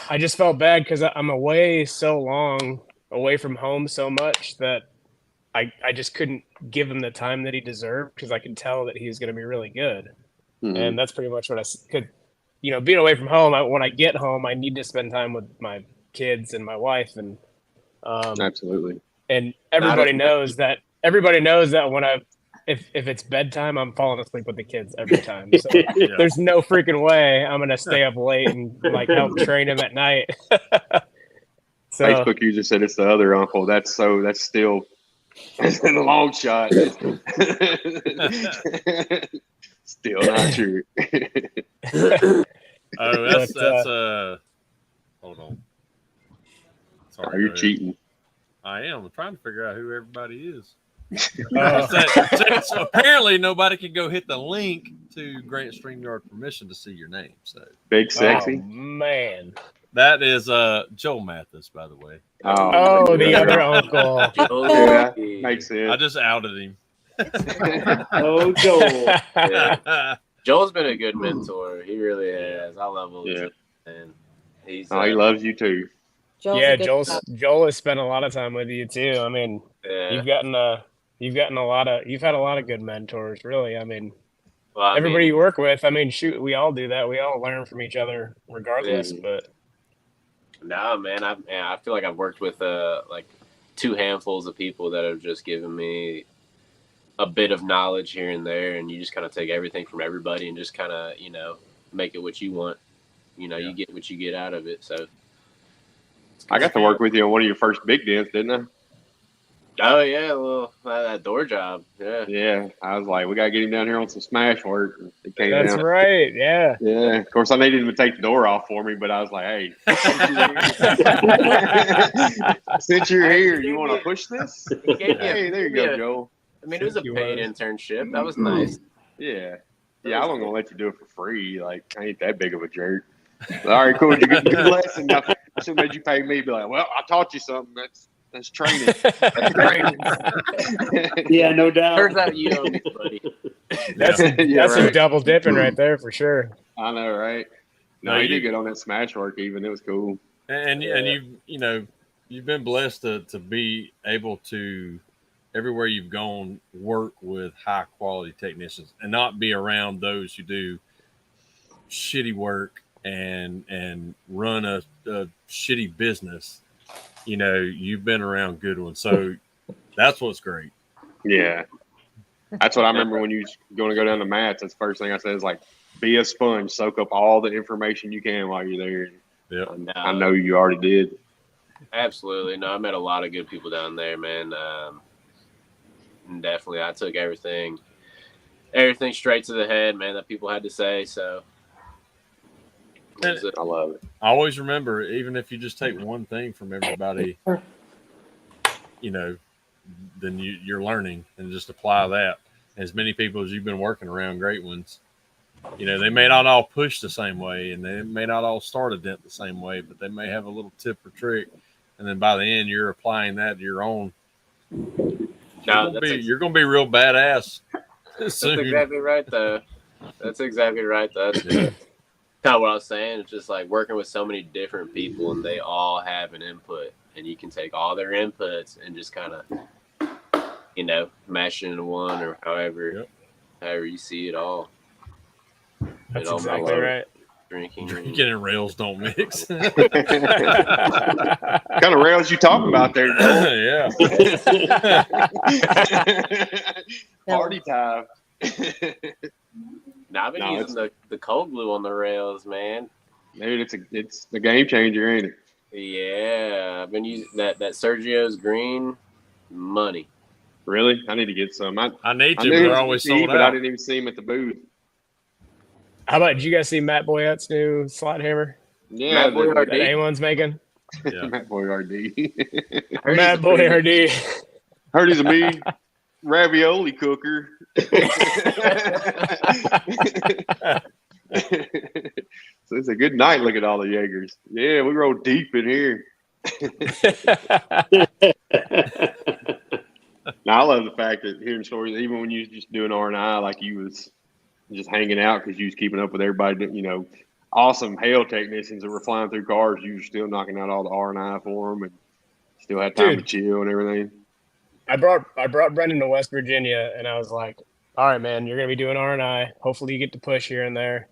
I just felt bad because I'm away so long, away from home so much that I just couldn't give him the time that he deserved because I could tell that he was going to be really good. Mm-hmm. And that's pretty much what I could, being away from home, when I get home, I need to spend time with my kids and my wife. And absolutely. And everybody knows that when if it's bedtime, I'm falling asleep with the kids every time. So there's no freaking way I'm going to stay up late and like help train him at night. So, Facebook user said it's the other uncle. That's still a long shot. Still not true. That's hold on. Sorry, you're cheating. I am. I'm trying to figure out who everybody is. So apparently nobody can go hit the link to grant StreamYard permission to see your name. So Big sexy. Oh, man. That is Joel Mathis, by the way. Oh, the other uncle. Yeah, makes sense. I just outed him. Oh, Joel. Yeah. Joel's been a good mentor. He really has. I love him. Yeah. And he's he loves you too. Joel has spent a lot of time with you too. I mean, you've had a lot of good mentors, really. I mean, everybody you work with, I mean, shoot, we all do that. We all learn from each other regardless, but no, man, I feel like I've worked with like two handfuls of people that have just given me a bit of knowledge here and there, and you just kind of take everything from everybody and just kind of, make it what you want. You get what you get out of it. So I got to work with you on one of your first big dents, didn't I? Oh yeah, well, that door job. Yeah. I was like, we got to get him down here on some smash work. That's right. Yeah. Yeah. Of course, I needed him to take the door off for me, but I was like, hey, since you're here, you want to push this? Hey, there you go, Joel. I mean, it was a paid internship. That was nice. Yeah. Yeah, I wasn't going to let you do it for free. Like, I ain't that big of a jerk. All right, cool. You get a good lesson. Now, I should have made you pay me. Be like, well, I taught you something. That's training. That's training. Yeah, no doubt. Turns out you know me, buddy. That's some double dipping right there for sure. I know, right? No, you did good on that smash work. Even it was cool. And you've been blessed to be able to everywhere you've gone work with high quality technicians and not be around those who do shitty work and run a shitty business. You've been around good ones. So that's what's great. Yeah. That's what I remember when you was going to go down to mats. That's the first thing I said is like, be a sponge, soak up all the information you can while you're there. Yeah. I know you already did. Absolutely. No, I met a lot of good people down there, man. And definitely I took everything straight to the head, man, that people had to say. So I love it. I always remember, even if you just take one thing from everybody, then you're learning and just apply that. As many people as you've been working around, great ones, they may not all push the same way and they may not all start a dent the same way, but they may have a little tip or trick. And then by the end, you're applying that to your own. You're going to be real badass. That's exactly right, though. That's exactly right, though. That's kind of what I was saying. It's just like working with so many different people and they all have an input and you can take all their inputs and just kind of, mash it into one or however you see it all. That's exactly right. Drinking and rails don't mix. What kind of rails you talking about there, Joel? Yeah. Party time. Now I've been using the cold glue on the rails, man. Dude, it's a game changer, ain't it? Yeah, I've been using that Sergio's green money. Really? I need to get some. I need to, but they're always sold out. But I didn't even see him at the booth. How about, did you guys see Matt Boyette's new slot hammer? Yeah, Matt Boyette that A1's making. Yeah, Matt Boyette. Matt Boyette. Heard he's a mean ravioli cooker. So it's a good night. Look at all the Jaegers. Yeah, we roll deep in here. I love the fact that hearing stories, even when you was just doing R&I, like you was just hanging out because you was keeping up with everybody, awesome hail technicians that were flying through cars. You were still knocking out all the R&I for them and still had time to chill and everything. I brought Brenndan to West Virginia, and I was like, all right, man, you're going to be doing R&I. Hopefully you get to push here and there.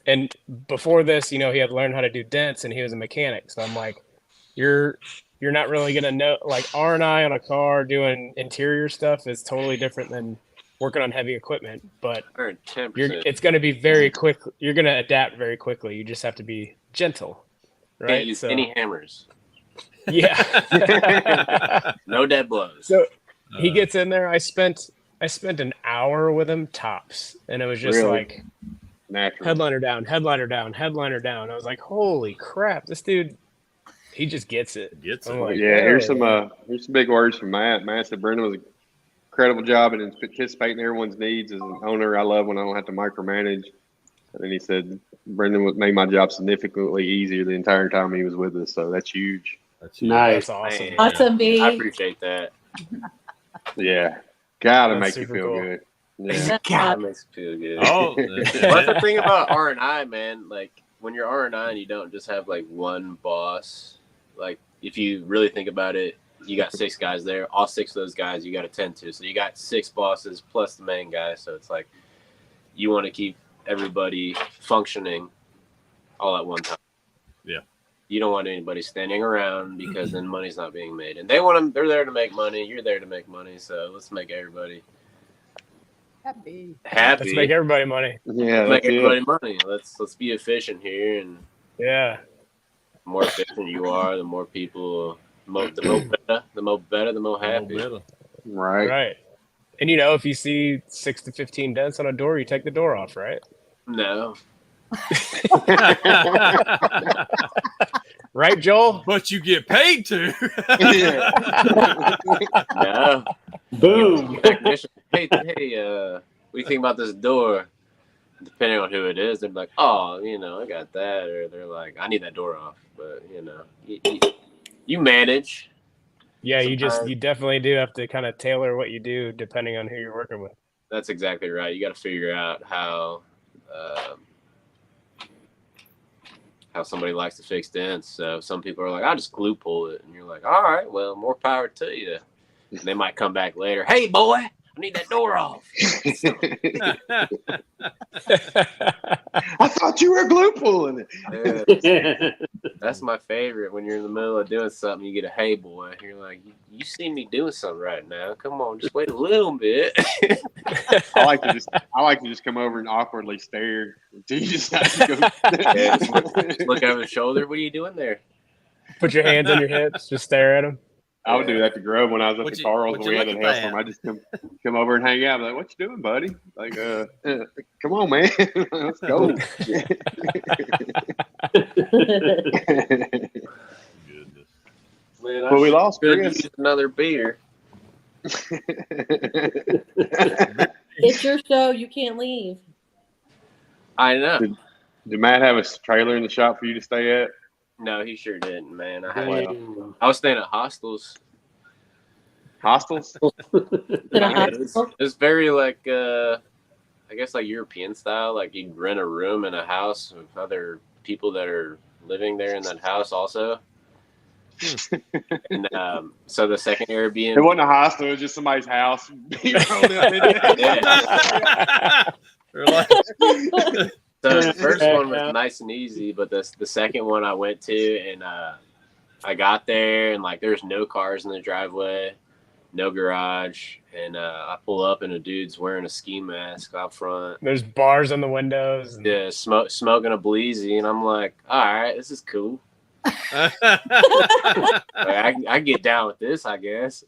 And before this, he had learned how to do dents, and he was a mechanic. So I'm like, you're not really going to know, like R&I on a car doing interior stuff is totally different than working on heavy equipment, but it's going to be very quick. You're going to adapt very quickly. You just have to be gentle, right? Can't use any hammers. Yeah. No dead blows. So he gets in there. I spent an hour with him tops, and it was just like headliner down. I was like, holy crap, this dude, he just gets it. Like, here's some big words from Matt. Matt said Brenndan was an incredible job in anticipating everyone's needs. As an owner, I love when I don't have to micromanage. And then he said Brenndan made my job significantly easier the entire time he was with us. So that's huge. Nice. That's awesome. Man, Awesome, B. I appreciate that. Yeah. Gotta That's make you super feel cool. good. Yeah. God, makes me feel good. Oh, That's the thing about R&I, man. Like when you're R&I and you don't just have like one boss. Like if you really think about it, you got 6 guys there. All 6 of those guys you got to tend to. So you got 6 bosses plus the main guy. So it's like you want to keep everybody functioning all at one time. Yeah. You don't want anybody standing around because then money's not being made. And they're there to make money. You're there to make money. So let's make everybody happy. Let's make everybody money. Yeah. Let's make everybody money. Let's be efficient here. And yeah, the more efficient you are, the more people, the more better, the more happy. Right. And if you see 6 to 15 dents on a door, you take the door off, right? No. Right, Joel? But you get paid to. No. Boom. Technician, hey, what do you think about this door? Depending on who it is, they're like, oh, I got that. Or they're like, I need that door off. But, you manage. Yeah, you definitely do have to kind of tailor what you do depending on who you're working with. That's exactly right. You got to figure out how somebody likes to fix dents. So some people are like, I'll just glue pull it. And you're like, all right, well, more power to you. And they might come back later. Hey, boy, I need that door off. I thought you were glue pulling it. That's my favorite. When you're in the middle of doing something, you get a hey, boy. You're like, you see me doing something right now. Come on, just wait a little bit. I like to just come over and awkwardly stare until you just have to go. Just look over the shoulder. What are you doing there? Put your hands on your hips. Just stare at them. I would do that to Grub when I was up at Carl's when we had that hailstorm. I just come over and hang out. I'm like, what you doing, buddy? Like, come on, man. Let's go. Man, well, we lost Chris. Another beer. It's your show. You can't leave. I know. Did Matt have a trailer in the shop for you to stay at? No, he sure didn't, man. I was staying at hostels. Hostels? It's very like I guess like European style. Like you rent a room in a house with other people that are living there in that house also. And so the second Airbnb, it wasn't a hostel, it was just somebody's house. So the first one was nice and easy, but the second one I went to, and I got there, and like there's no cars in the driveway, no garage, and I pull up, and a dude's wearing a ski mask out front. There's bars on the windows. Yeah, smoking a bleezy, and I'm like, all right, this is cool. I get down with this, I guess.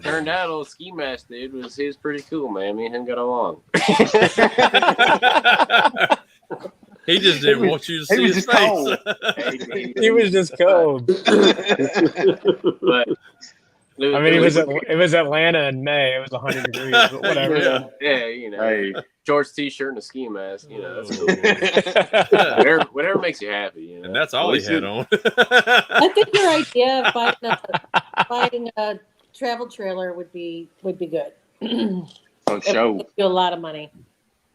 Turned out old ski mask dude he was pretty cool, man. Me and him got along. He just didn't want you to see his face. He was just cold. But it was Atlanta in May. It was 100 degrees, but whatever. Yeah, Hey, shorts, t-shirt, and a ski mask. You know, that's cool. whatever makes you happy. You know? And that's all he had on. I think your idea of buying a travel trailer would be good. So show you a lot of money.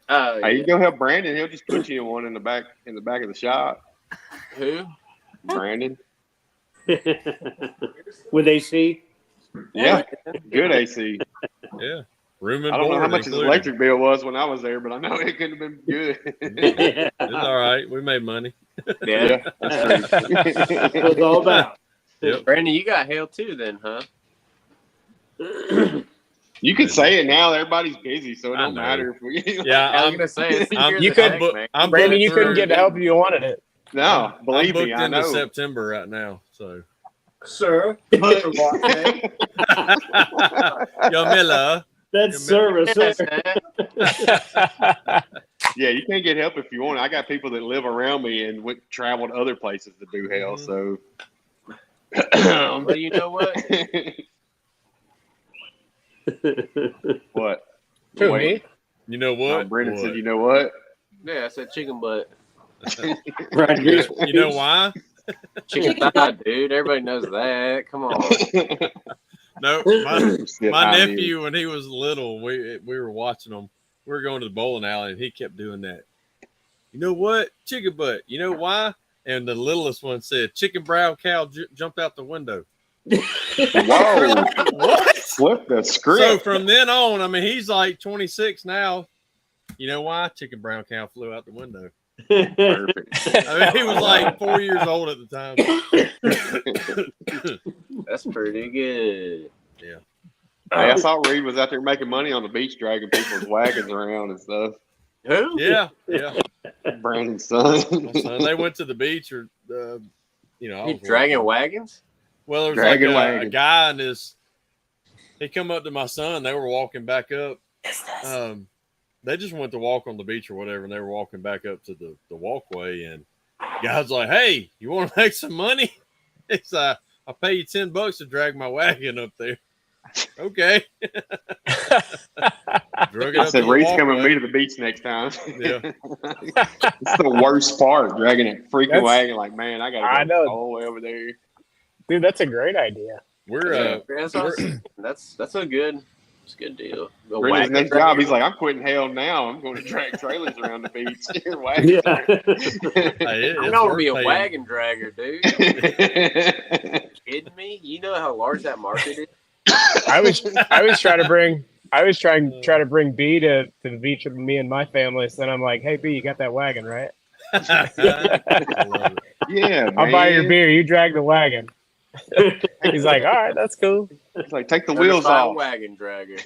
Hey, you go help Brandon. He'll just put you in one in the back of the shop. Who? Brandon. With AC? Yeah, good AC. Yeah. Room and I don't know how board much his included. electric bill was when I was there, but I know it could have been good. It's all right. We made money. Yeah, that's true. It's all about. Yep. Brandon, you got hail too, then, huh? You can say it now. Everybody's busy, so it I don't know. matter if we. Yeah, I was gonna say it's You could, Brandon. You couldn't get the help if you wanted it. No, believe I'm me, booked I into know. September right now, so. Sir. Yamila. That's service. Yeah, you can't get help if you want. I got people that live around me and travel to other places to do hell. So, well, you know what? What? Who, me? You know what? Brendan What? said, "You know what?" Yeah, I said chicken butt. Right. You know why? Chicken thigh, dude. Everybody knows that. Come on. No, my nephew, when he was little, we were watching him. We were going to the bowling alley, and he kept doing that. You know what? Chicken butt. You know why? And the littlest one said, "Chicken brown cow jumped out the window." Whoa! What? Flip the script. So from then on, I mean, he's like 26 now. You know why? Chicken brown cow flew out the window. Perfect. I mean, he was like 4 years old at the time. That's pretty good. Yeah. Hey, I saw Reed was out there making money on the beach, dragging people's wagons around and stuff. Who? Yeah. Brandon's son. So they went to the beach, or I was dragging wagons. Well, there was Dragging like a wagons. guy and he come up to my son. They were walking back up. They just went to walk on the beach or whatever, and they were walking back up to the walkway. And the guy's like, "Hey, you want to make some money?" He's like, "I'll pay you $10 to drag my wagon up there." Okay. I said, "Reed's coming with me to the beach next time." Yeah. It's the worst part, dragging a freaking wagon. Like, man, I got to go all the way over there. Dude, that's a great idea. That's awesome. That's a good deal. Brendan's next job, he's like, "I'm quitting hell now. I'm going to drag trailers around the beach." I'm going to be a wagon dragger, dude. Kidding me? You know how large that market is? I was trying to bring B to the beach with me and my family. So then I'm like, "Hey B, you got that wagon, right?" Yeah, I'll buy your beer. You drag the wagon. He's like, "All right, that's cool." It's like, take the wheels off. Wagon dragger.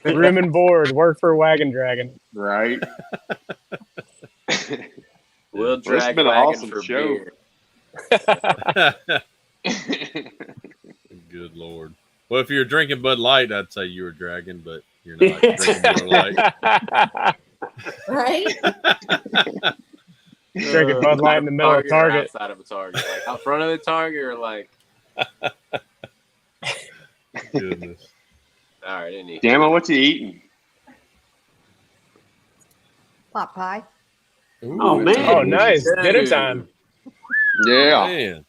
Room and board. Work for wagon dragon. Right. We'll It's drag been an wagon awesome for show. beer. Good Lord. Well, if you're drinking Bud Light, I'd say you were dragging, but you're not drinking Bud Light. Right? Drinking Bud Light in the middle of Target. Outside of a Target. Like out front of the Target or like. Goodness. All right, any. Damn, what you eating? Pot pie. Ooh, Oh, man. Oh, nice. Dinner time. Yeah. Man.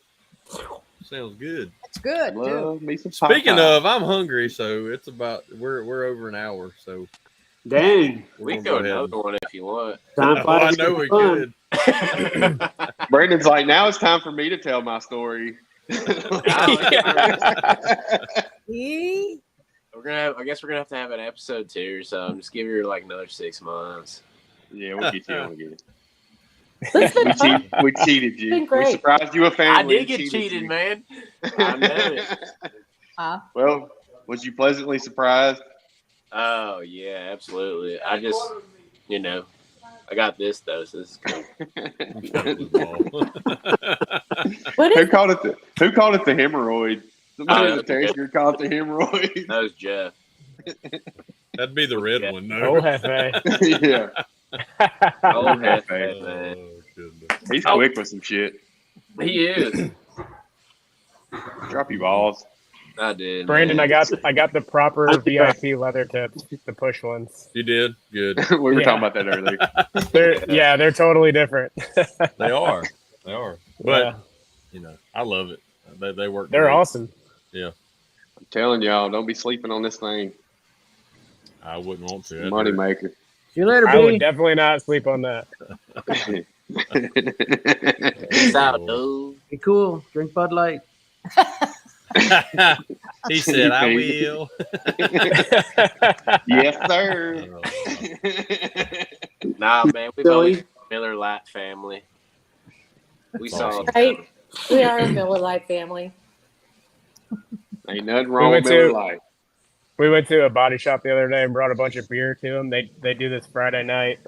Sounds good. It's good, too. Love me some pot Speaking pie. of, I'm hungry, so it's about we're over an hour, so Dang. We We'll can go go ahead another one if you want. Time I flies know too we fun. could. Brandon's like, now it's time for me to tell my story. See? I guess we're gonna have to have an episode 2 or something. Just give her like another 6 months. Yeah, we'll get you on again. It's been fun. We cheated you. Been great. We surprised you a family. I did and get cheated, you. man. I know it. Well, was you pleasantly surprised? Oh yeah, absolutely. I just, I got this though, so this is cool. Who called it the hemorrhoid? Somebody in the text called it the hemorrhoid. That was Jeff. That'd be the red one, no? Oh, Hefe. Yeah. Oh, Hefe, Oh, man. goodness. He's quick with some shit. He is. Drop your balls. I did. Brandon, man. I got the proper VIP leather tips, the push ones. You did good. We were talking about that earlier. They're totally different. They are. But Yeah. you know, I love it. They work. They're great. awesome. Yeah. I'm telling y'all, don't be sleeping on this thing. I wouldn't want to. Money maker. See you later, I B. would definitely not sleep on that. Peace out, dude. Be cool. Drink Bud Light. He said, "I will." Yes, sir. Nah, man, we've always been a Miller Lite family. We saw Right? We are a Miller Lite family. Ain't nothing wrong with Miller Lite. We went to a body shop the other day and brought a bunch of beer to them. They do this Friday night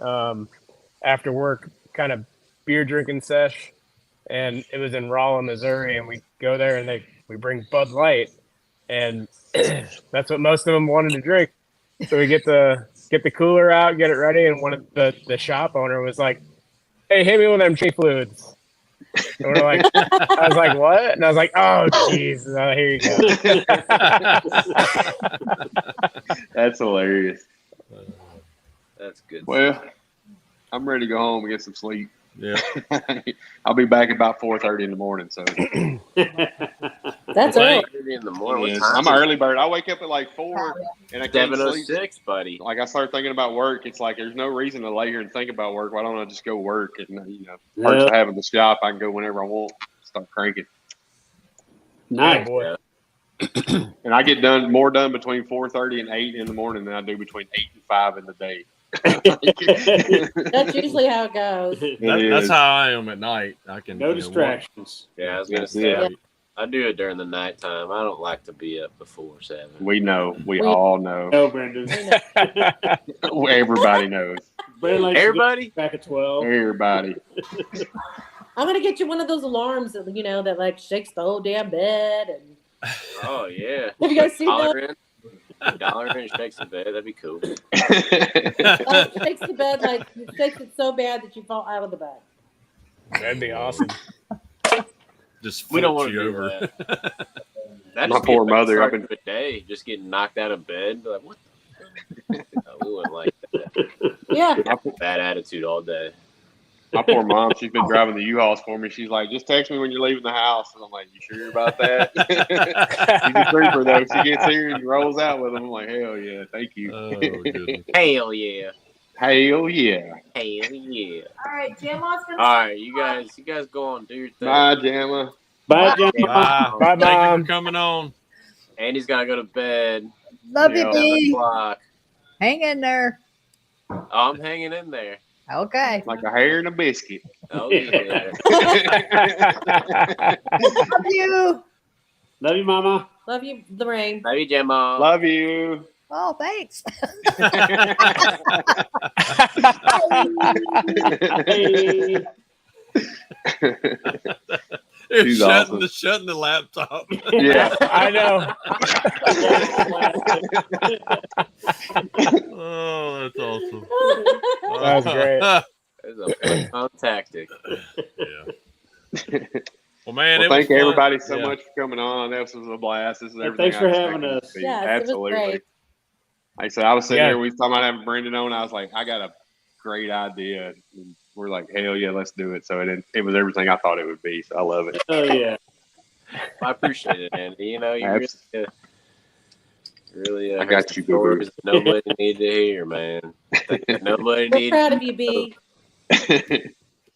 after work, kind of beer drinking sesh, and it was in Rolla, Missouri. And we go there and we bring Bud Light, and that's what most of them wanted to drink. So we get the cooler out, get it ready, and one of the shop owner was like, "Hey, hit me with them cheap fluids." And we're like, I was like, "What?" And I was like, "Oh, jeez, here you go." That's hilarious. That's good. Well, I'm ready to go home and get some sleep. Yeah. I'll be back about 4:30 in the morning. So that's early. In the morning. I'm an early bird. I wake up at like 4 and I can't sleep. 7:06, buddy. Like I start thinking about work. It's like there's no reason to lay here and think about work. Why don't I just go work? And perks of having the shop, I can go whenever I want. Start cranking. Nice. boy. And I get more done between 4:30 and 8 in the morning than I do between 8 and 5 in the day. That's usually how it goes. That's how I am at night. I can no distractions. Yeah, I was gonna say I do it during the nighttime. I don't like to be up before 7. We know. We all know. No, Brandon. Everybody knows. Brandon Everybody back at 12. Everybody. I'm gonna get you one of those alarms that that like shakes the whole damn bed. And oh yeah. Have you guys seen that? $1 in shakes the bed. That'd be cool. It shakes the bed like it shakes it so bad that you fall out of the bed. That'd be awesome. Just we don't want to you do over. That. My poor mother. I've been a day just getting knocked out of bed. Like what? We wouldn't like that. Yeah. Bad attitude all day. My poor mom, she's been driving the U-Hauls for me. She's like, just text me when you're leaving the house. And I'm like, you sure about that? She's a trooper, though. She gets here and rolls out with them. I'm like, hell yeah, thank you. Oh, goodness. Hell yeah. Hell yeah. Hell yeah. All right, Gemma's gonna. All right, you guys go on, do your thing. Bye, Gemma. Bye, Gemma. Bye, Bye, Thank you Mom. for coming on. Andy's gotta go to bed. Love you, 7 B. o'clock. Hang in there. Oh, I'm hanging in there. Okay. Like a hair and a biscuit. Oh yeah. Love you. Love you, Mama. Love you, Lorraine. Love you, Gemma. Love you. Oh, thanks. Hey. She's awesome. Shutting the laptop. Yeah. I know. Oh, that's awesome. That was great. It's a fun tactic. Yeah. Well, man, Well, thank was everybody so yeah. much for coming on. This was a blast. This is everything. Thanks for I having expected it us. to be. Yes, it was Absolutely. great. Like I said, I was sitting Yeah. there. We was talking about having Brandon on. I was like, I got a great idea. And we're like, hell yeah, let's do it. So it was everything I thought it would be. So I love it. Oh, yeah. I appreciate it, Andy. You know, you really I got you, boo-boo. stories that nobody needs to hear, man. Nobody We're needs. proud of you, B.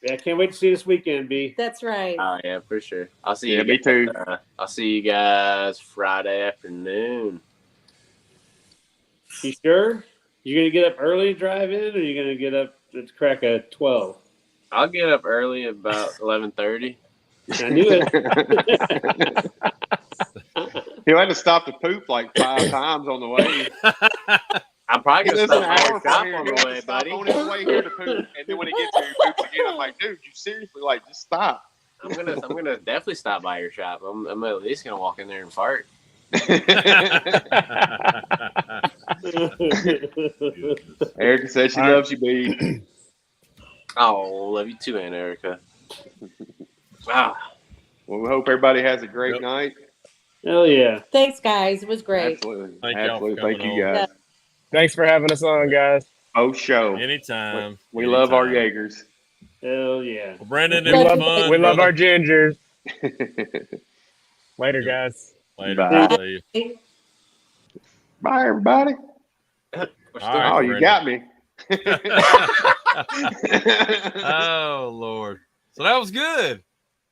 Yeah, I can't wait to see you this weekend, B. That's right. Oh yeah, for sure. I'll see Yeah, you. me too. I'll see you guys Friday afternoon. You sure? You gonna get up early and drive in, or you gonna get up at crack at 12? I'll get up early about 11:30. I knew it. He'll have to stop to poop like 5 times on the way. I'm probably gonna There's stop an by hour your from shop here. on He'll the have way, to stop buddy. on his way here to poop, and then when he gets here, he poops again. I'm like, dude, you seriously just stop? I'm gonna definitely stop by your shop. I'm at least gonna walk in there and fart. Erica said she loves you, B. Oh, love you too, Aunt Erica. Wow. Well, we hope everybody has a great night. Hell yeah. Thanks, guys. It was great. Absolutely. Thank y'all for Absolutely. coming Thank you on. guys. Thanks for having us on, guys. Oh, show. Anytime. We love our Jaegers. Hell yeah. Well, Brenndan, We it was love, fun, we love brother. our gingers. Later, guys. Later. Bye. See you. Bye, everybody. All right, Oh, you got me. Oh, Lord. So that was good.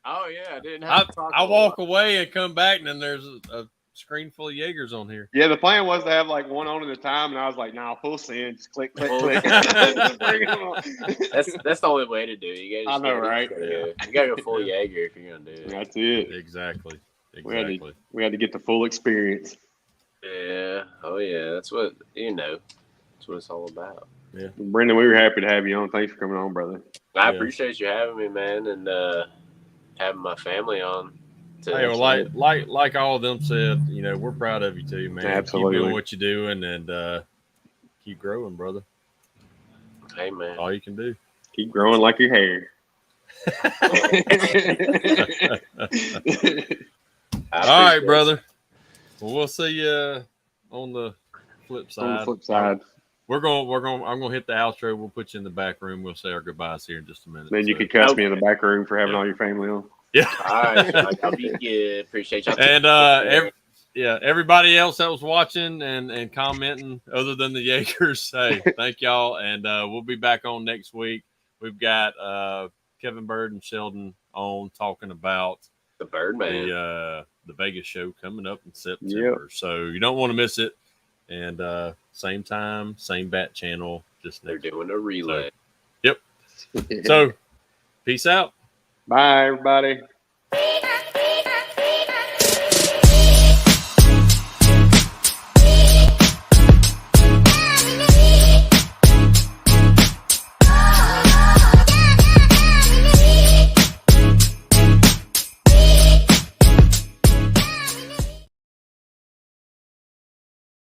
Oh yeah, I didn't have to talk. I walk away and come back, and then there's a screen full of Jaegers on here. Yeah, the plan was to have like one on at a time, and I was like, "Nah, full send, just click, click, click." That's the only way to do it. You gotta I know, right? You gotta go full Jaeger if you're gonna do it. That's it. Exactly. We had to get the full experience. Yeah. Oh yeah. That's what That's what it's all about. Yeah. Brenndan, we were happy to have you on. Thanks for coming on, brother. I appreciate you having me, man, and having my family on. Hey, well, like all of them said, we're proud of you too, man. Absolutely. Keep doing what you're doing and keep growing, brother. Hey, man. That's all you can do. Keep growing like your hair. All right, brother. Well, we'll see you on the flip side. On the flip side. I'm gonna hit the outro. We'll put you in the back room. We'll say our goodbyes here in just a minute. Then you can cuss me in the back room for having all your family on. Yeah. All right. I'll be good. Appreciate y'all. And everybody else that was watching and commenting, other than the Jaegers, hey, thank y'all. And we'll be back on next week. We've got Kevin Bird and Sheldon on talking about the Birdman, the Vegas show coming up in September. Yep. So you don't want to miss it. And same time, same bat channel. They're doing a relay. So, yep. So, peace out. Bye, everybody.